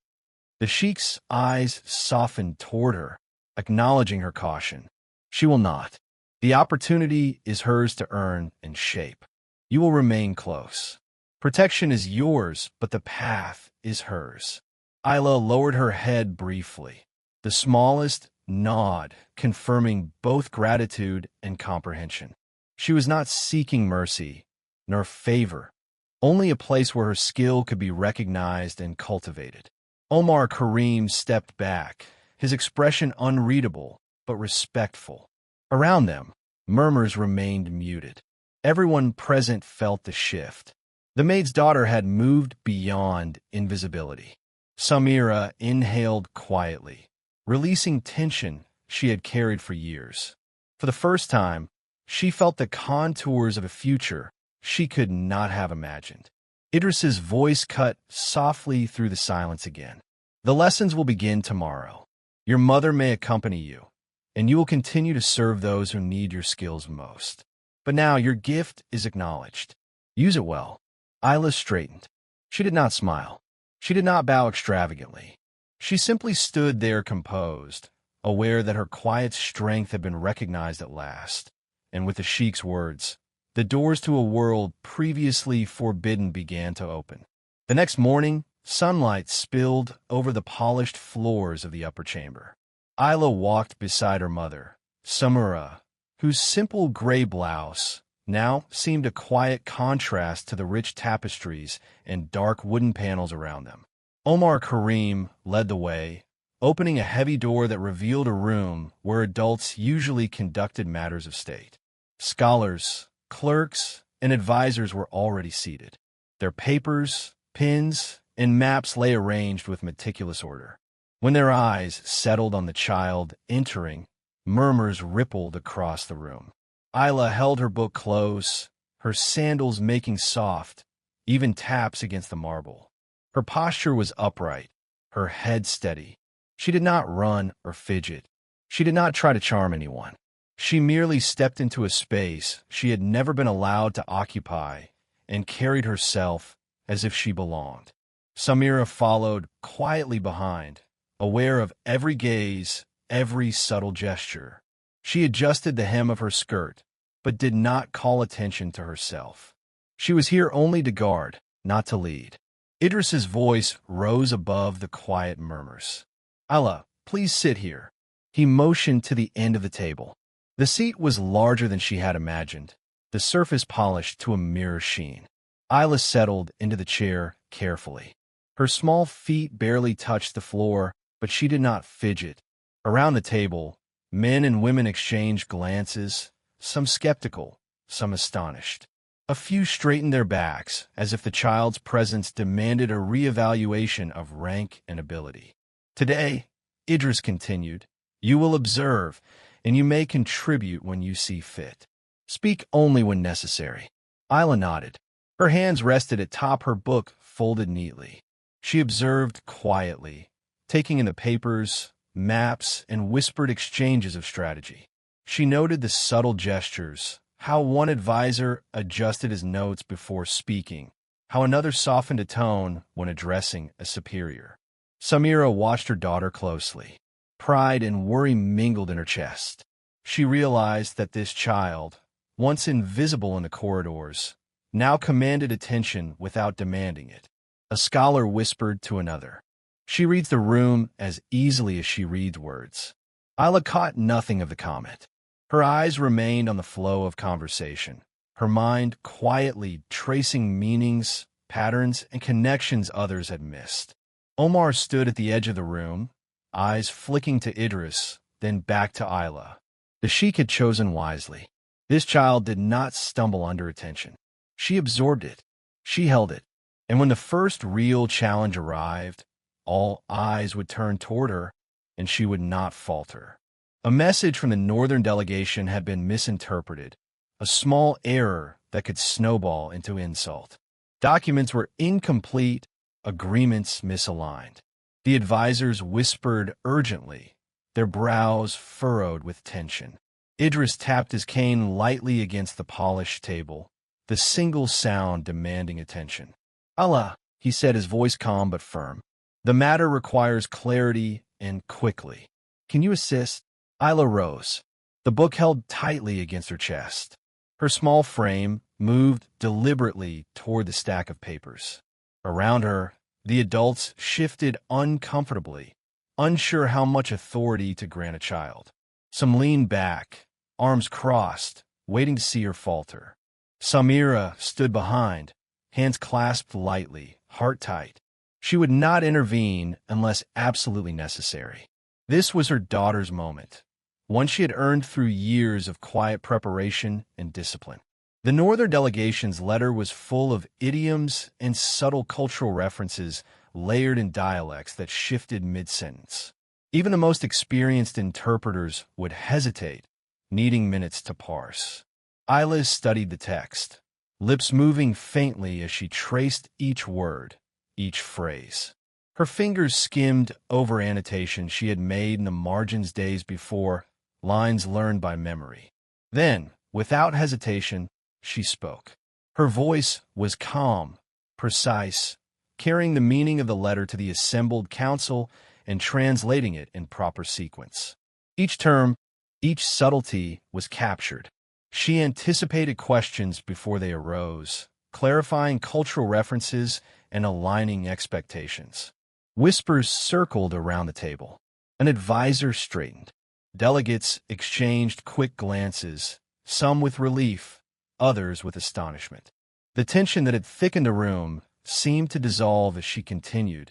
The Sheikh's eyes softened toward her, acknowledging her caution. She will not. The opportunity is hers to earn and shape. You will remain close. Protection is yours, but the path is hers. Isla lowered her head briefly, the smallest nod confirming both gratitude and comprehension. She was not seeking mercy, nor favor, only a place where her skill could be recognized and cultivated. Omar Karim stepped back, his expression unreadable but respectful. Around them, murmurs remained muted. Everyone present felt the shift. The maid's daughter had moved beyond invisibility. Samira inhaled quietly, releasing tension she had carried for years. For the first time, she felt the contours of a future she could not have imagined. Idris's voice cut softly through the silence again. The lessons will begin tomorrow. Your mother may accompany you, and you will continue to serve those who need your skills most. But now your gift is acknowledged. Use it well. Isla straightened. She did not smile. She did not bow extravagantly. She simply stood there composed, aware that her quiet strength had been recognized at last. And with the Sheikh's words, the doors to a world previously forbidden began to open. The next morning, sunlight spilled over the polished floors of the upper chamber. Isla walked beside her mother, Samira, whose simple gray blouse now seemed a quiet contrast to the rich tapestries and dark wooden panels around them. Omar Karim led the way, opening a heavy door that revealed a room where adults usually conducted matters of state. Scholars, clerks, and advisors were already seated. Their papers, pens, and maps lay arranged with meticulous order. When their eyes settled on the child entering, murmurs rippled across the room. Isla held her book close, her sandals making soft, even taps against the marble. Her posture was upright, her head steady. She did not run or fidget. She did not try to charm anyone. She merely stepped into a space she had never been allowed to occupy and carried herself as if she belonged. Samira followed quietly behind, aware of every gaze, every subtle gesture. She adjusted the hem of her skirt, but did not call attention to herself. She was here only to guard, not to lead. Idris's voice rose above the quiet murmurs. Isla, please sit here. He motioned to the end of the table. The seat was larger than she had imagined, the surface polished to a mirror sheen. Isla settled into the chair carefully. Her small feet barely touched the floor, but she did not fidget. Around the table, men and women exchanged glances, some skeptical, some astonished. A few straightened their backs, as if the child's presence demanded a reevaluation of rank and ability. Today, Idris continued, you will observe, and you may contribute when you see fit. Speak only when necessary. Isla nodded. Her hands rested atop her book, folded neatly. She observed quietly, taking in the papers, maps, and whispered exchanges of strategy. She noted the subtle gestures, how one advisor adjusted his notes before speaking, how another softened a tone when addressing a superior. Samira watched her daughter closely. Pride and worry mingled in her chest. She realized that this child, once invisible in the corridors, now commanded attention without demanding it. A scholar whispered to another. She reads the room as easily as she reads words. Isla caught nothing of the comment. Her eyes remained on the flow of conversation, her mind quietly tracing meanings, patterns, and connections others had missed. Omar stood at the edge of the room, eyes flicking to Idris, then back to Isla. The sheik had chosen wisely. This child did not stumble under attention. She absorbed it. She held it. And when the first real challenge arrived, all eyes would turn toward her, and she would not falter. A message from the northern delegation had been misinterpreted, a small error that could snowball into insult. Documents were incomplete, agreements misaligned. The advisors whispered urgently, their brows furrowed with tension. Idris tapped his cane lightly against the polished table, the single sound demanding attention. Allah, he said, his voice calm but firm. The matter requires clarity and quickly. Can you assist? Isla rose, the book held tightly against her chest. Her small frame moved deliberately toward the stack of papers. Around her, the adults shifted uncomfortably, unsure how much authority to grant a child. Some leaned back, arms crossed, waiting to see her falter. Samira stood behind, hands clasped lightly, heart tight. She would not intervene unless absolutely necessary. This was her daughter's moment, one she had earned through years of quiet preparation and discipline. The Northern delegation's letter was full of idioms and subtle cultural references layered in dialects that shifted mid-sentence. Even the most experienced interpreters would hesitate, needing minutes to parse. Isla studied the text, lips moving faintly as she traced each word, each phrase. Her fingers skimmed over annotations she had made in the margins days before, lines learned by memory. Then, without hesitation, she spoke. Her voice was calm, precise, carrying the meaning of the letter to the assembled council and translating it in proper sequence. Each term, each subtlety was captured. She anticipated questions before they arose, clarifying cultural references and aligning expectations. Whispers circled around the table. An advisor straightened. Delegates exchanged quick glances, some with relief, others with astonishment. The tension that had thickened the room seemed to dissolve as she continued,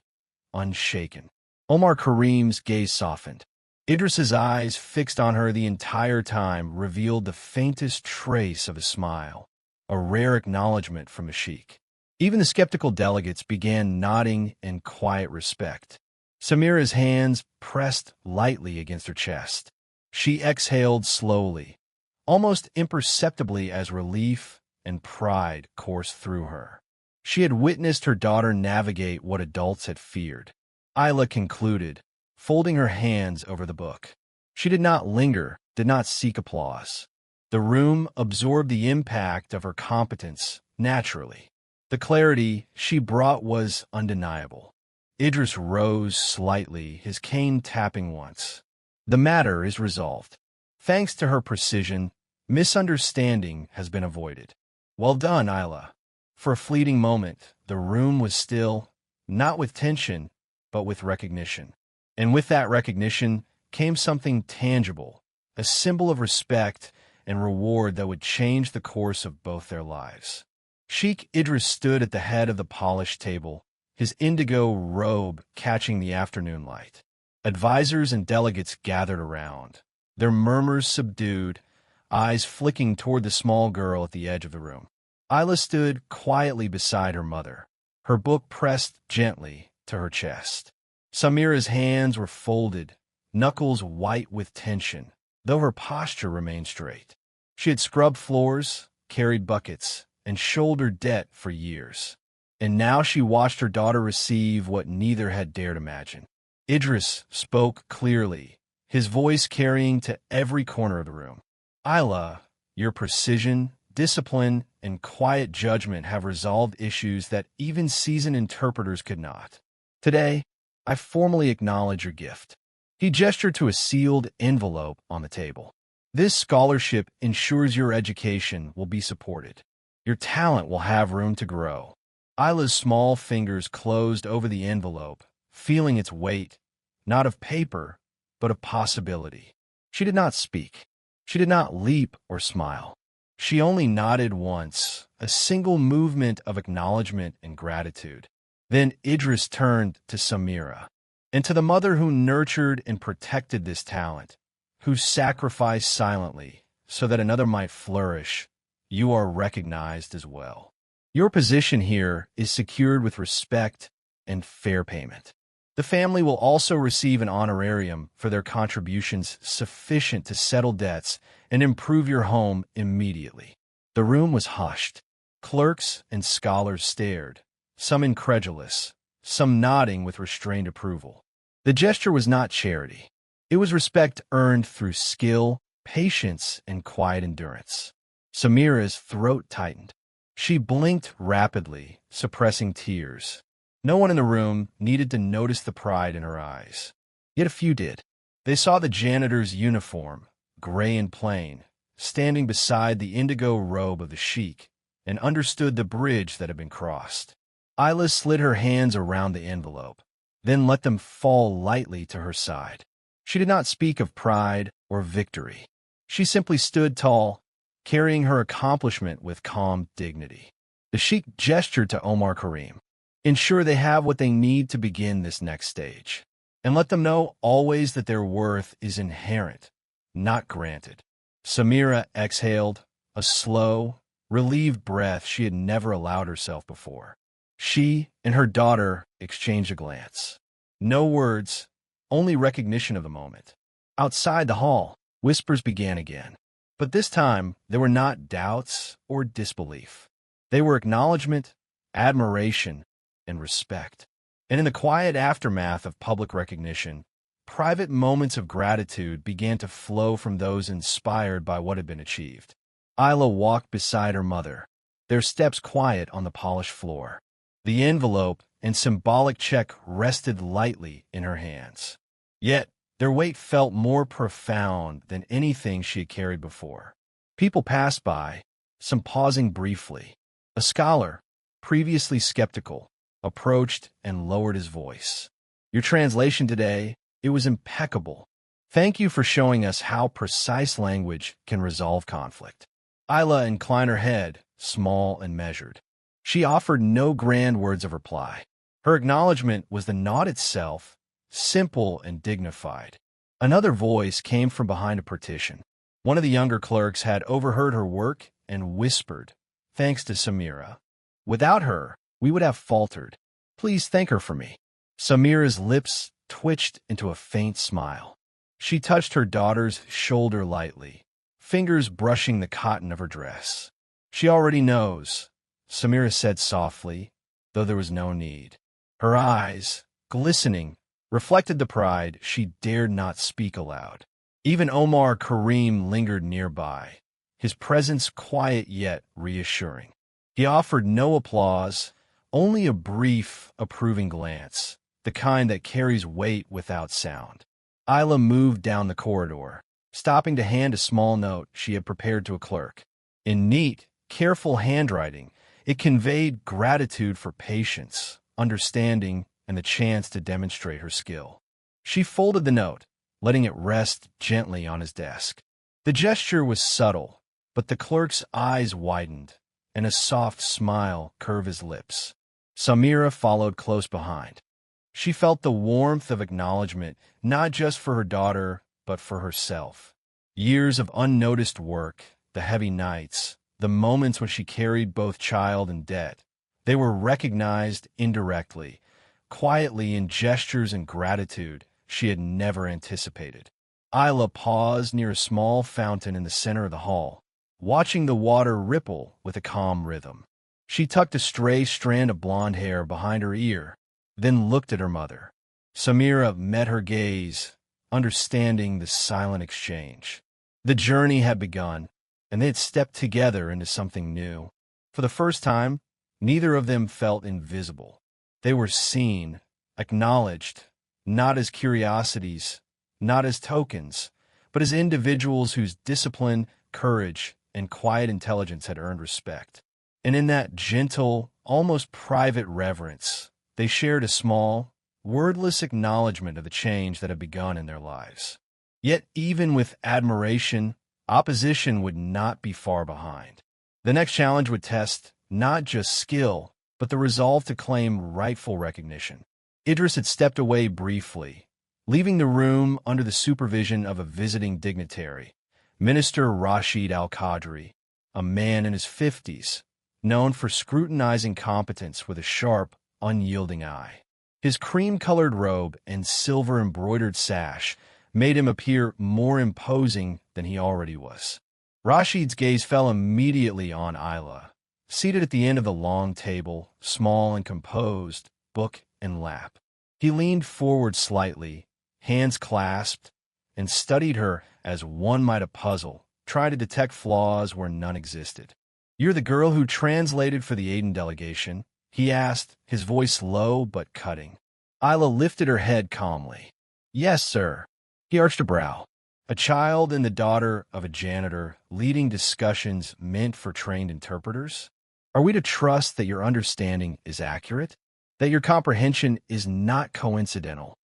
unshaken. Omar Karim's gaze softened. Idris's eyes, fixed on her the entire time, revealed the faintest trace of a smile, a rare acknowledgement from a sheik. Even the skeptical delegates began nodding in quiet respect. Samira's hands pressed lightly against her chest. She exhaled slowly, almost imperceptibly as relief and pride coursed through her. She had witnessed her daughter navigate what adults had feared. Isla concluded, folding her hands over the book. She did not linger, did not seek applause. The room absorbed the impact of her competence naturally. The clarity she brought was undeniable. Idris rose slightly, his cane tapping once. The matter is resolved. Thanks to her precision, misunderstanding has been avoided. Well done, Isla. For a fleeting moment, the room was still, not with tension, but with recognition. And with that recognition came something tangible, a symbol of respect and reward that would change the course of both their lives. Sheikh Idris stood at the head of the polished table, his indigo robe catching the afternoon light. Advisors and delegates gathered around, their murmurs subdued, eyes flicking toward the small girl at the edge of the room. Isla stood quietly beside her mother, her book pressed gently to her chest. Samira's hands were folded, knuckles white with tension, though her posture remained straight. She had scrubbed floors, carried buckets, and shouldered debt for years. And now she watched her daughter receive what neither had dared imagine. Idris spoke clearly, his voice carrying to every corner of the room. Isla, your precision, discipline, and quiet judgment have resolved issues that even seasoned interpreters could not. Today, I formally acknowledge your gift." He gestured to a sealed envelope on the table. "This scholarship ensures your education will be supported. Your talent will have room to grow." Isla's small fingers closed over the envelope, feeling its weight, not of paper, but of possibility. She did not speak. She did not leap or smile. She only nodded once, a single movement of acknowledgement and gratitude. Then Idris turned to Samira, and to the mother who nurtured and protected this talent, who sacrificed silently so that another might flourish. "You are recognized as well. Your position here is secured with respect and fair payment. The family will also receive an honorarium for their contributions sufficient to settle debts and improve your home immediately." The room was hushed. Clerks and scholars stared, some incredulous, some nodding with restrained approval. The gesture was not charity. It was respect earned through skill, patience, and quiet endurance. Samira's throat tightened. She blinked rapidly, suppressing tears. No one in the room needed to notice the pride in her eyes. Yet a few did. They saw the janitor's uniform, gray and plain, standing beside the indigo robe of the sheikh, and understood the bridge that had been crossed. Isla slid her hands around the envelope, then let them fall lightly to her side. She did not speak of pride or victory. She simply stood tall, carrying her accomplishment with calm dignity. The sheikh gestured to Omar Karim. "Ensure they have what they need to begin this next stage. And let them know always that their worth is inherent, not granted." Samira exhaled, a slow, relieved breath she had never allowed herself before. She and her daughter exchanged a glance. No words, only recognition of the moment. Outside the hall, whispers began again. But this time, they were not doubts or disbelief. They were acknowledgement, admiration, and respect. And in the quiet aftermath of public recognition, private moments of gratitude began to flow from those inspired by what had been achieved. Isla walked beside her mother, their steps quiet on the polished floor. The envelope and symbolic check rested lightly in her hands. Yet, their weight felt more profound than anything she had carried before. People passed by, some pausing briefly. A scholar, previously skeptical, approached and lowered his voice. "Your translation today, it was impeccable. Thank you for showing us how precise language can resolve conflict." Isla inclined her head, small and measured. She offered no grand words of reply. Her acknowledgement was the nod itself, simple and dignified. Another voice came from behind a partition. One of the younger clerks had overheard her work and whispered, "Thanks to Samira. Without her, we would have faltered. Please thank her for me." Samira's lips twitched into a faint smile. She touched her daughter's shoulder lightly, fingers brushing the cotton of her dress. "She already knows," Samira said softly, though there was no need. Her eyes, glistening, reflected the pride she dared not speak aloud. Even Omar Karim lingered nearby, his presence quiet yet reassuring. He offered no applause, only a brief, approving glance, the kind that carries weight without sound. Isla moved down the corridor, stopping to hand a small note she had prepared to a clerk. In neat, careful handwriting, it conveyed gratitude for patience, understanding, and the chance to demonstrate her skill. She folded the note, letting it rest gently on his desk. The gesture was subtle, but the clerk's eyes widened, and a soft smile curved his lips. Samira followed close behind. She felt the warmth of acknowledgement, not just for her daughter, but for herself. Years of unnoticed work, the heavy nights, the moments when she carried both child and debt, they were recognized indirectly, quietly in gestures and gratitude she had never anticipated. Isla paused near a small fountain in the center of the hall, watching the water ripple with a calm rhythm. She tucked a stray strand of blonde hair behind her ear, then looked at her mother. Samira met her gaze, understanding the silent exchange. The journey had begun, and they had stepped together into something new. For the first time, neither of them felt invisible. They were seen, acknowledged, not as curiosities, not as tokens, but as individuals whose discipline, courage, and quiet intelligence had earned respect. And in that gentle, almost private reverence, they shared a small, wordless acknowledgement of the change that had begun in their lives. Yet even with admiration, opposition would not be far behind. The next challenge would test not just skill, but the resolve to claim rightful recognition. Idris had stepped away briefly, leaving the room under the supervision of a visiting dignitary, Minister Rashid Al-Qadri, a man in his 50s, known for scrutinizing competence with a sharp, unyielding eye. His cream-colored robe and silver-embroidered sash made him appear more imposing than he already was. Rashid's gaze fell immediately on Isla, seated at the end of the long table, small and composed, book in lap. He leaned forward slightly, hands clasped, and studied her as one might a puzzle, try to detect flaws where none existed. "You're the girl who translated for the Aden delegation?" he asked, his voice low but cutting. Isla lifted her head calmly. "Yes, sir." He arched a brow. A child and the daughter of a janitor leading discussions meant for trained interpreters? Are we to trust that your understanding is accurate? That your comprehension is not coincidental?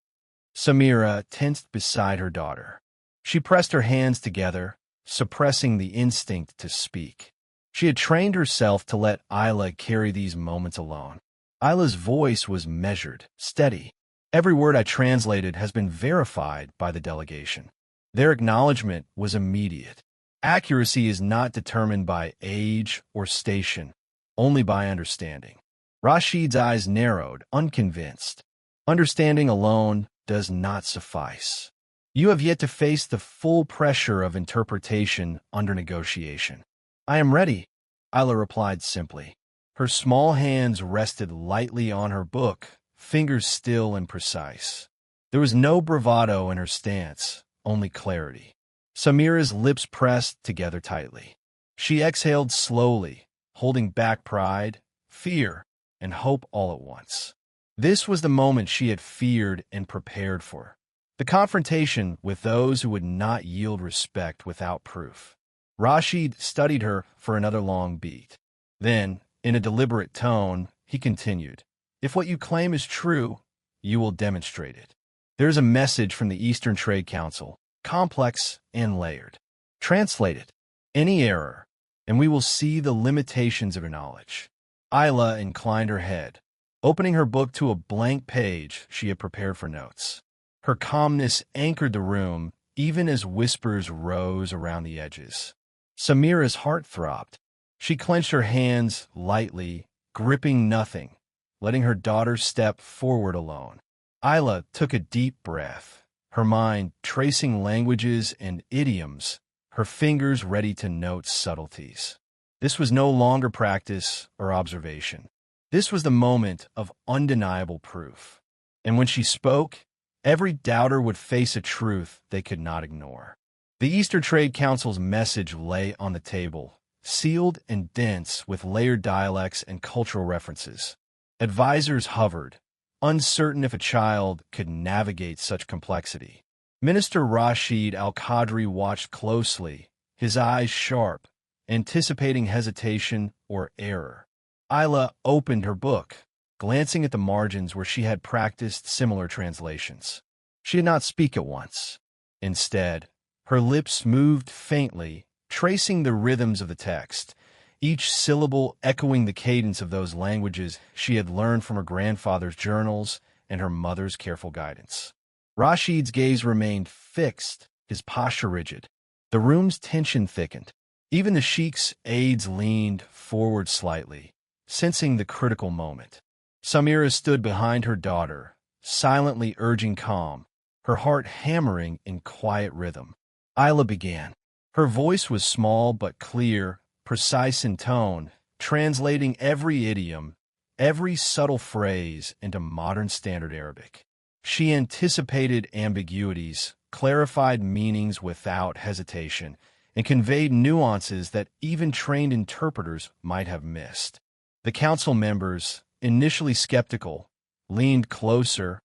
Samira tensed beside her daughter. She pressed her hands together, suppressing the instinct to speak. She had trained herself to let Isla carry these moments alone. Isla's voice was measured, steady. "Every word I translated has been verified by the delegation." Their acknowledgement was immediate. Accuracy is not determined by age or station, only by understanding. Rashid's eyes narrowed, unconvinced. Understanding alone does not suffice. You have yet to face the full pressure of interpretation under negotiation. "I am ready," Isla replied simply. Her small hands rested lightly on her book, fingers still and precise. There was no bravado in her stance, only clarity. Samira's lips pressed together tightly. She exhaled slowly, holding back pride, fear, and hope all at once. This was the moment she had feared and prepared for. The confrontation with those who would not yield respect without proof. Rashid studied her for another long beat. Then, in a deliberate tone, he continued, "If what you claim is true, you will demonstrate it. There is a message from the Eastern Trade Council, complex and layered. Translate it. Any error, and we will see the limitations of your knowledge." Isla inclined her head, opening her book to a blank page she had prepared for notes. Her calmness anchored the room, even as whispers rose around the edges. Samira's heart throbbed. She clenched her hands lightly, gripping nothing, letting her daughter step forward alone. Isla took a deep breath, her mind tracing languages and idioms, her fingers ready to note subtleties. This was no longer practice or observation. This was the moment of undeniable proof. And when she spoke, every doubter would face a truth they could not ignore. The Eastern Trade Council's message lay on the table, sealed and dense with layered dialects and cultural references. Advisors hovered, uncertain if a child could navigate such complexity. Minister Rashid Al-Qadri watched closely, his eyes sharp, anticipating hesitation or error. Isla opened her book, glancing at the margins where she had practiced similar translations. She did not speak at once. Instead, her lips moved faintly, tracing the rhythms of the text, each syllable echoing the cadence of those languages she had learned from her grandfather's journals and her mother's careful guidance. Rashid's gaze remained fixed, his posture rigid. The room's tension thickened. Even the Sheikh's aides leaned forward slightly, sensing the critical moment. Samira stood behind her daughter, silently urging calm, her heart hammering in quiet rhythm. Isla began. Her voice was small but clear, precise in tone, translating every idiom, every subtle phrase into modern standard Arabic. She anticipated ambiguities, clarified meanings without hesitation, and conveyed nuances that even trained interpreters might have missed. The council members, initially skeptical, leaned closer,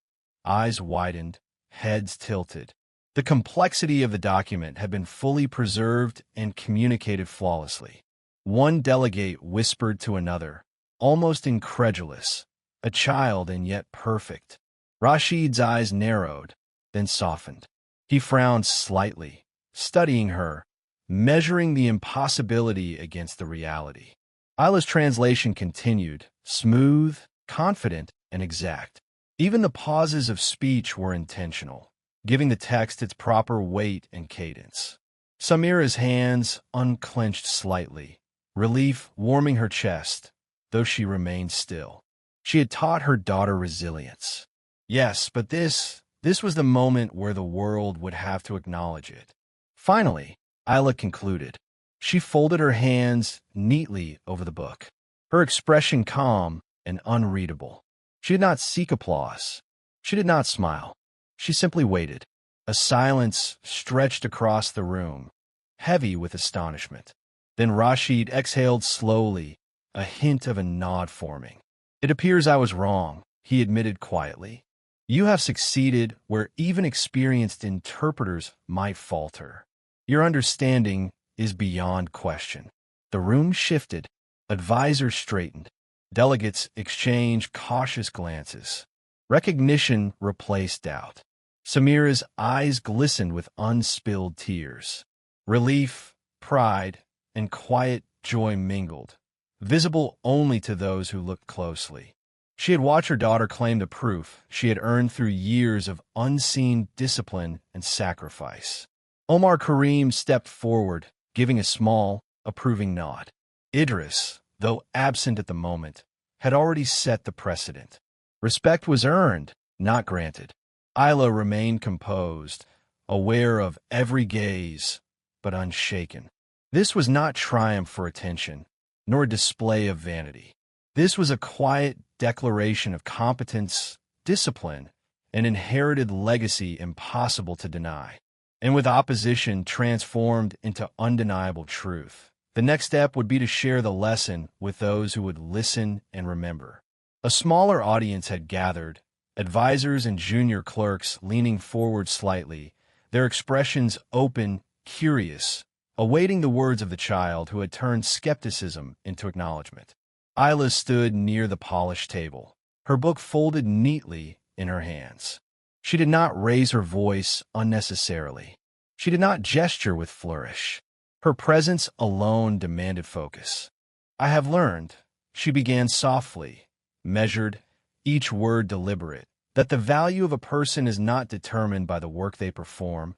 eyes widened, heads tilted. The complexity of the document had been fully preserved and communicated flawlessly. One delegate whispered to another, almost incredulous, a child and yet perfect. Rashid's eyes narrowed, then softened. He frowned slightly, studying her, measuring the impossibility against the reality. Isla's translation continued, smooth, confident, and exact. Even the pauses of speech were intentional, giving the text its proper weight and cadence. Samira's hands unclenched slightly, relief warming her chest, though she remained still. She had taught her daughter resilience. Yes, but this was the moment where the world would have to acknowledge it. Finally, Isla concluded. She folded her hands neatly over the book, her expression calm and unreadable. She did not seek applause. She did not smile. She simply waited. A silence stretched across the room, heavy with astonishment. Then Rashid exhaled slowly, a hint of a nod forming. "It appears I was wrong," he admitted quietly. "You have succeeded where even experienced interpreters might falter. Your understanding is beyond question." The room shifted. Advisors straightened. Delegates exchanged cautious glances. Recognition replaced doubt. Samira's eyes glistened with unspilled tears. Relief, pride, and quiet joy mingled, visible only to those who looked closely. She had watched her daughter claim the proof she had earned through years of unseen discipline and sacrifice. Omar Karim stepped forward, giving a small, approving nod. Idris, though absent at the moment, had already set the precedent. Respect was earned, not granted. Isla remained composed, aware of every gaze, but unshaken. This was not triumph for attention, nor a display of vanity. This was a quiet declaration of competence, discipline, an inherited legacy impossible to deny. And with opposition transformed into undeniable truth, the next step would be to share the lesson with those who would listen and remember. A smaller audience had gathered, advisors and junior clerks leaning forward slightly, their expressions open, curious, awaiting the words of the child who had turned skepticism into acknowledgement. Isla stood near the polished table, her book folded neatly in her hands. She did not raise her voice unnecessarily. She did not gesture with flourish. Her presence alone demanded focus. "I have learned," she began softly, measured, each word deliberate, "that the value of a person is not determined by the work they perform,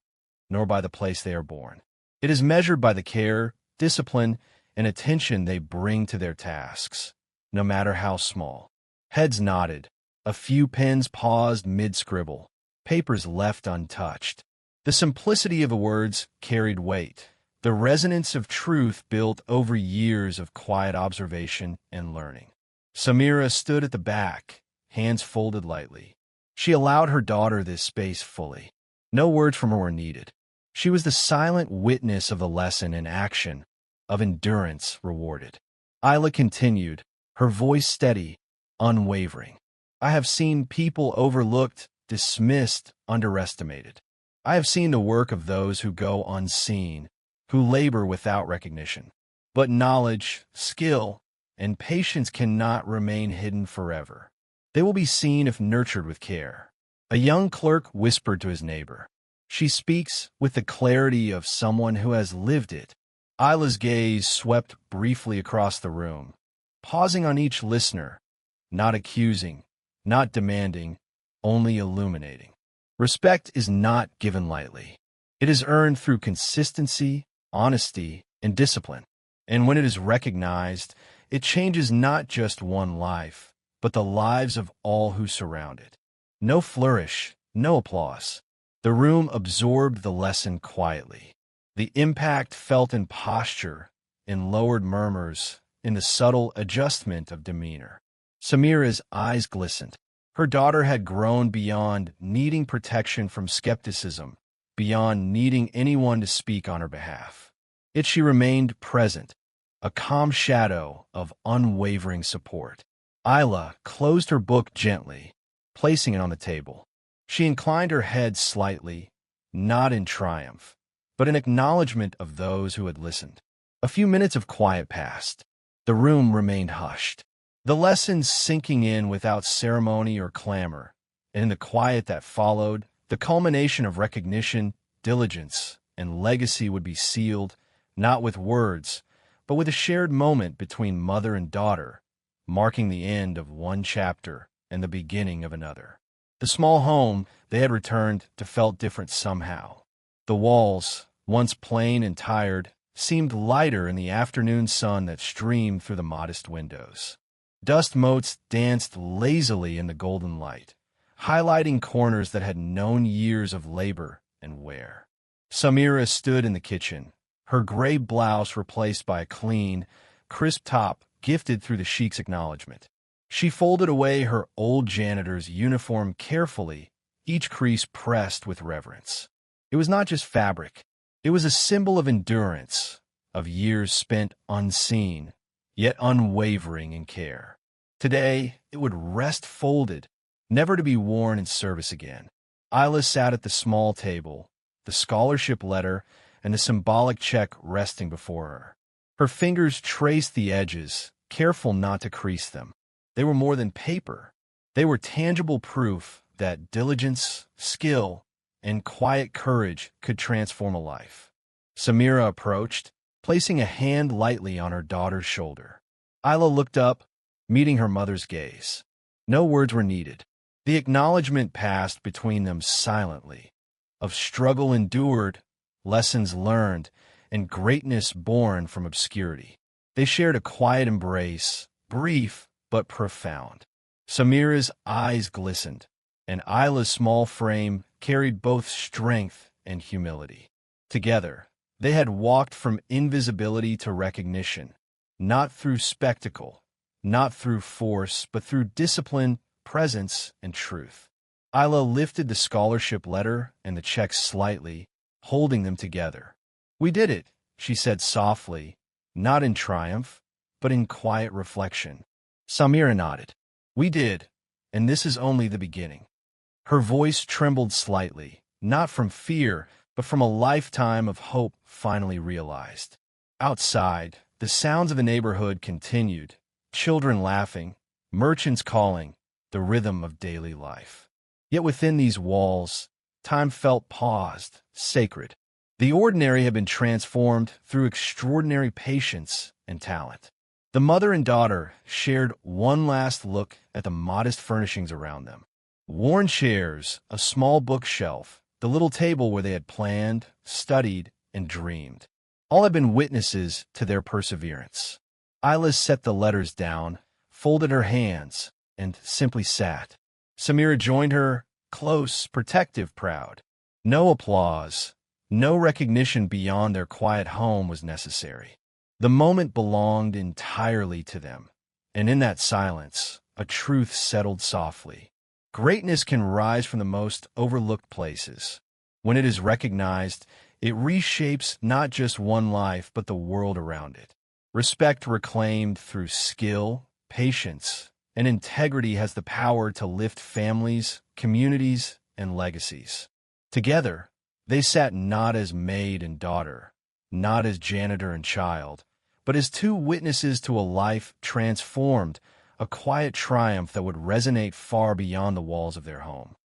nor by the place they are born. It is measured by the care, discipline, and attention they bring to their tasks, no matter how small." Heads nodded. A few pens paused mid-scribble, papers left untouched. The simplicity of the words carried weight, the resonance of truth built over years of quiet observation and learning. Samira stood at the back, hands folded lightly. She allowed her daughter this space fully. No words from her were needed. She was the silent witness of the lesson in action, of endurance rewarded. Isla continued, her voice steady, unwavering. "I have seen people overlooked, dismissed, underestimated. I have seen the work of those who go unseen, who labor without recognition. But knowledge, skill, and patience cannot remain hidden forever. They will be seen if nurtured with care." A young clerk whispered to his neighbor. "She speaks with the clarity of someone who has lived it." Isla's gaze swept briefly across the room, pausing on each listener, not accusing, not demanding, only illuminating. Respect is not given lightly. It is earned through consistency, honesty, and discipline. And when it is recognized, it changes not just one life, but the lives of all who surround it. No flourish, no applause. The room absorbed the lesson quietly. The impact felt in posture, in lowered murmurs, in the subtle adjustment of demeanor. Samira's eyes glistened. Her daughter had grown beyond needing protection from skepticism, beyond needing anyone to speak on her behalf. Yet she remained present, a calm shadow of unwavering support. Isla closed her book gently, placing it on the table. She inclined her head slightly, not in triumph, but in acknowledgment of those who had listened. A few minutes of quiet passed. The room remained hushed, the lessons sinking in without ceremony or clamor, and in the quiet that followed, the culmination of recognition, diligence, and legacy would be sealed, not with words, but with a shared moment between mother and daughter, marking the end of one chapter and the beginning of another. The small home they had returned to felt different somehow. The walls, once plain and tired, seemed lighter in the afternoon sun that streamed through the modest windows. Dust motes danced lazily in the golden light, highlighting corners that had known years of labor and wear. Samira stood in the kitchen, her gray blouse replaced by a clean, crisp top gifted through the Sheikh's acknowledgement. She folded away her old janitor's uniform carefully, each crease pressed with reverence. It was not just fabric. It was a symbol of endurance, of years spent unseen, yet unwavering in care. Today, it would rest folded, never to be worn in service again. Isla sat at the small table, the scholarship letter and the symbolic check resting before her. Her fingers traced the edges, careful not to crease them. They were more than paper. They were tangible proof that diligence, skill, and quiet courage could transform a life. Samira approached, placing a hand lightly on her daughter's shoulder. Isla looked up, meeting her mother's gaze. No words were needed. The acknowledgement passed between them silently, of struggle endured, lessons learned, and greatness born from obscurity. They shared a quiet embrace, brief but profound. Samira's eyes glistened, and Isla's small frame carried both strength and humility. Together, they had walked from invisibility to recognition, not through spectacle, not through force, but through discipline, presence, and truth. Isla lifted the scholarship letter and the check slightly, holding them together. "We did it," she said softly, not in triumph, but in quiet reflection. Samira nodded. "We did, and this is only the beginning." Her voice trembled slightly, not from fear, but from a lifetime of hope finally realized. Outside, the sounds of the neighborhood continued, children laughing, merchants calling, the rhythm of daily life. Yet within these walls, time felt paused, sacred. The ordinary had been transformed through extraordinary patience and talent. The mother and daughter shared one last look at the modest furnishings around them. Worn chairs, a small bookshelf, the little table where they had planned, studied, and dreamed. All had been witnesses to their perseverance. Isla set the letters down, folded her hands, and simply sat. Samira joined her, close, protective, proud. No applause, no recognition beyond their quiet home was necessary. The moment belonged entirely to them, and in that silence, a truth settled softly. Greatness can rise from the most overlooked places. When it is recognized, it reshapes not just one life, but the world around it. Respect reclaimed through skill, patience, and integrity has the power to lift families, communities, and legacies. Together, they sat not as maid and daughter, not as janitor and child, but as two witnesses to a life transformed, a quiet triumph that would resonate far beyond the walls of their home.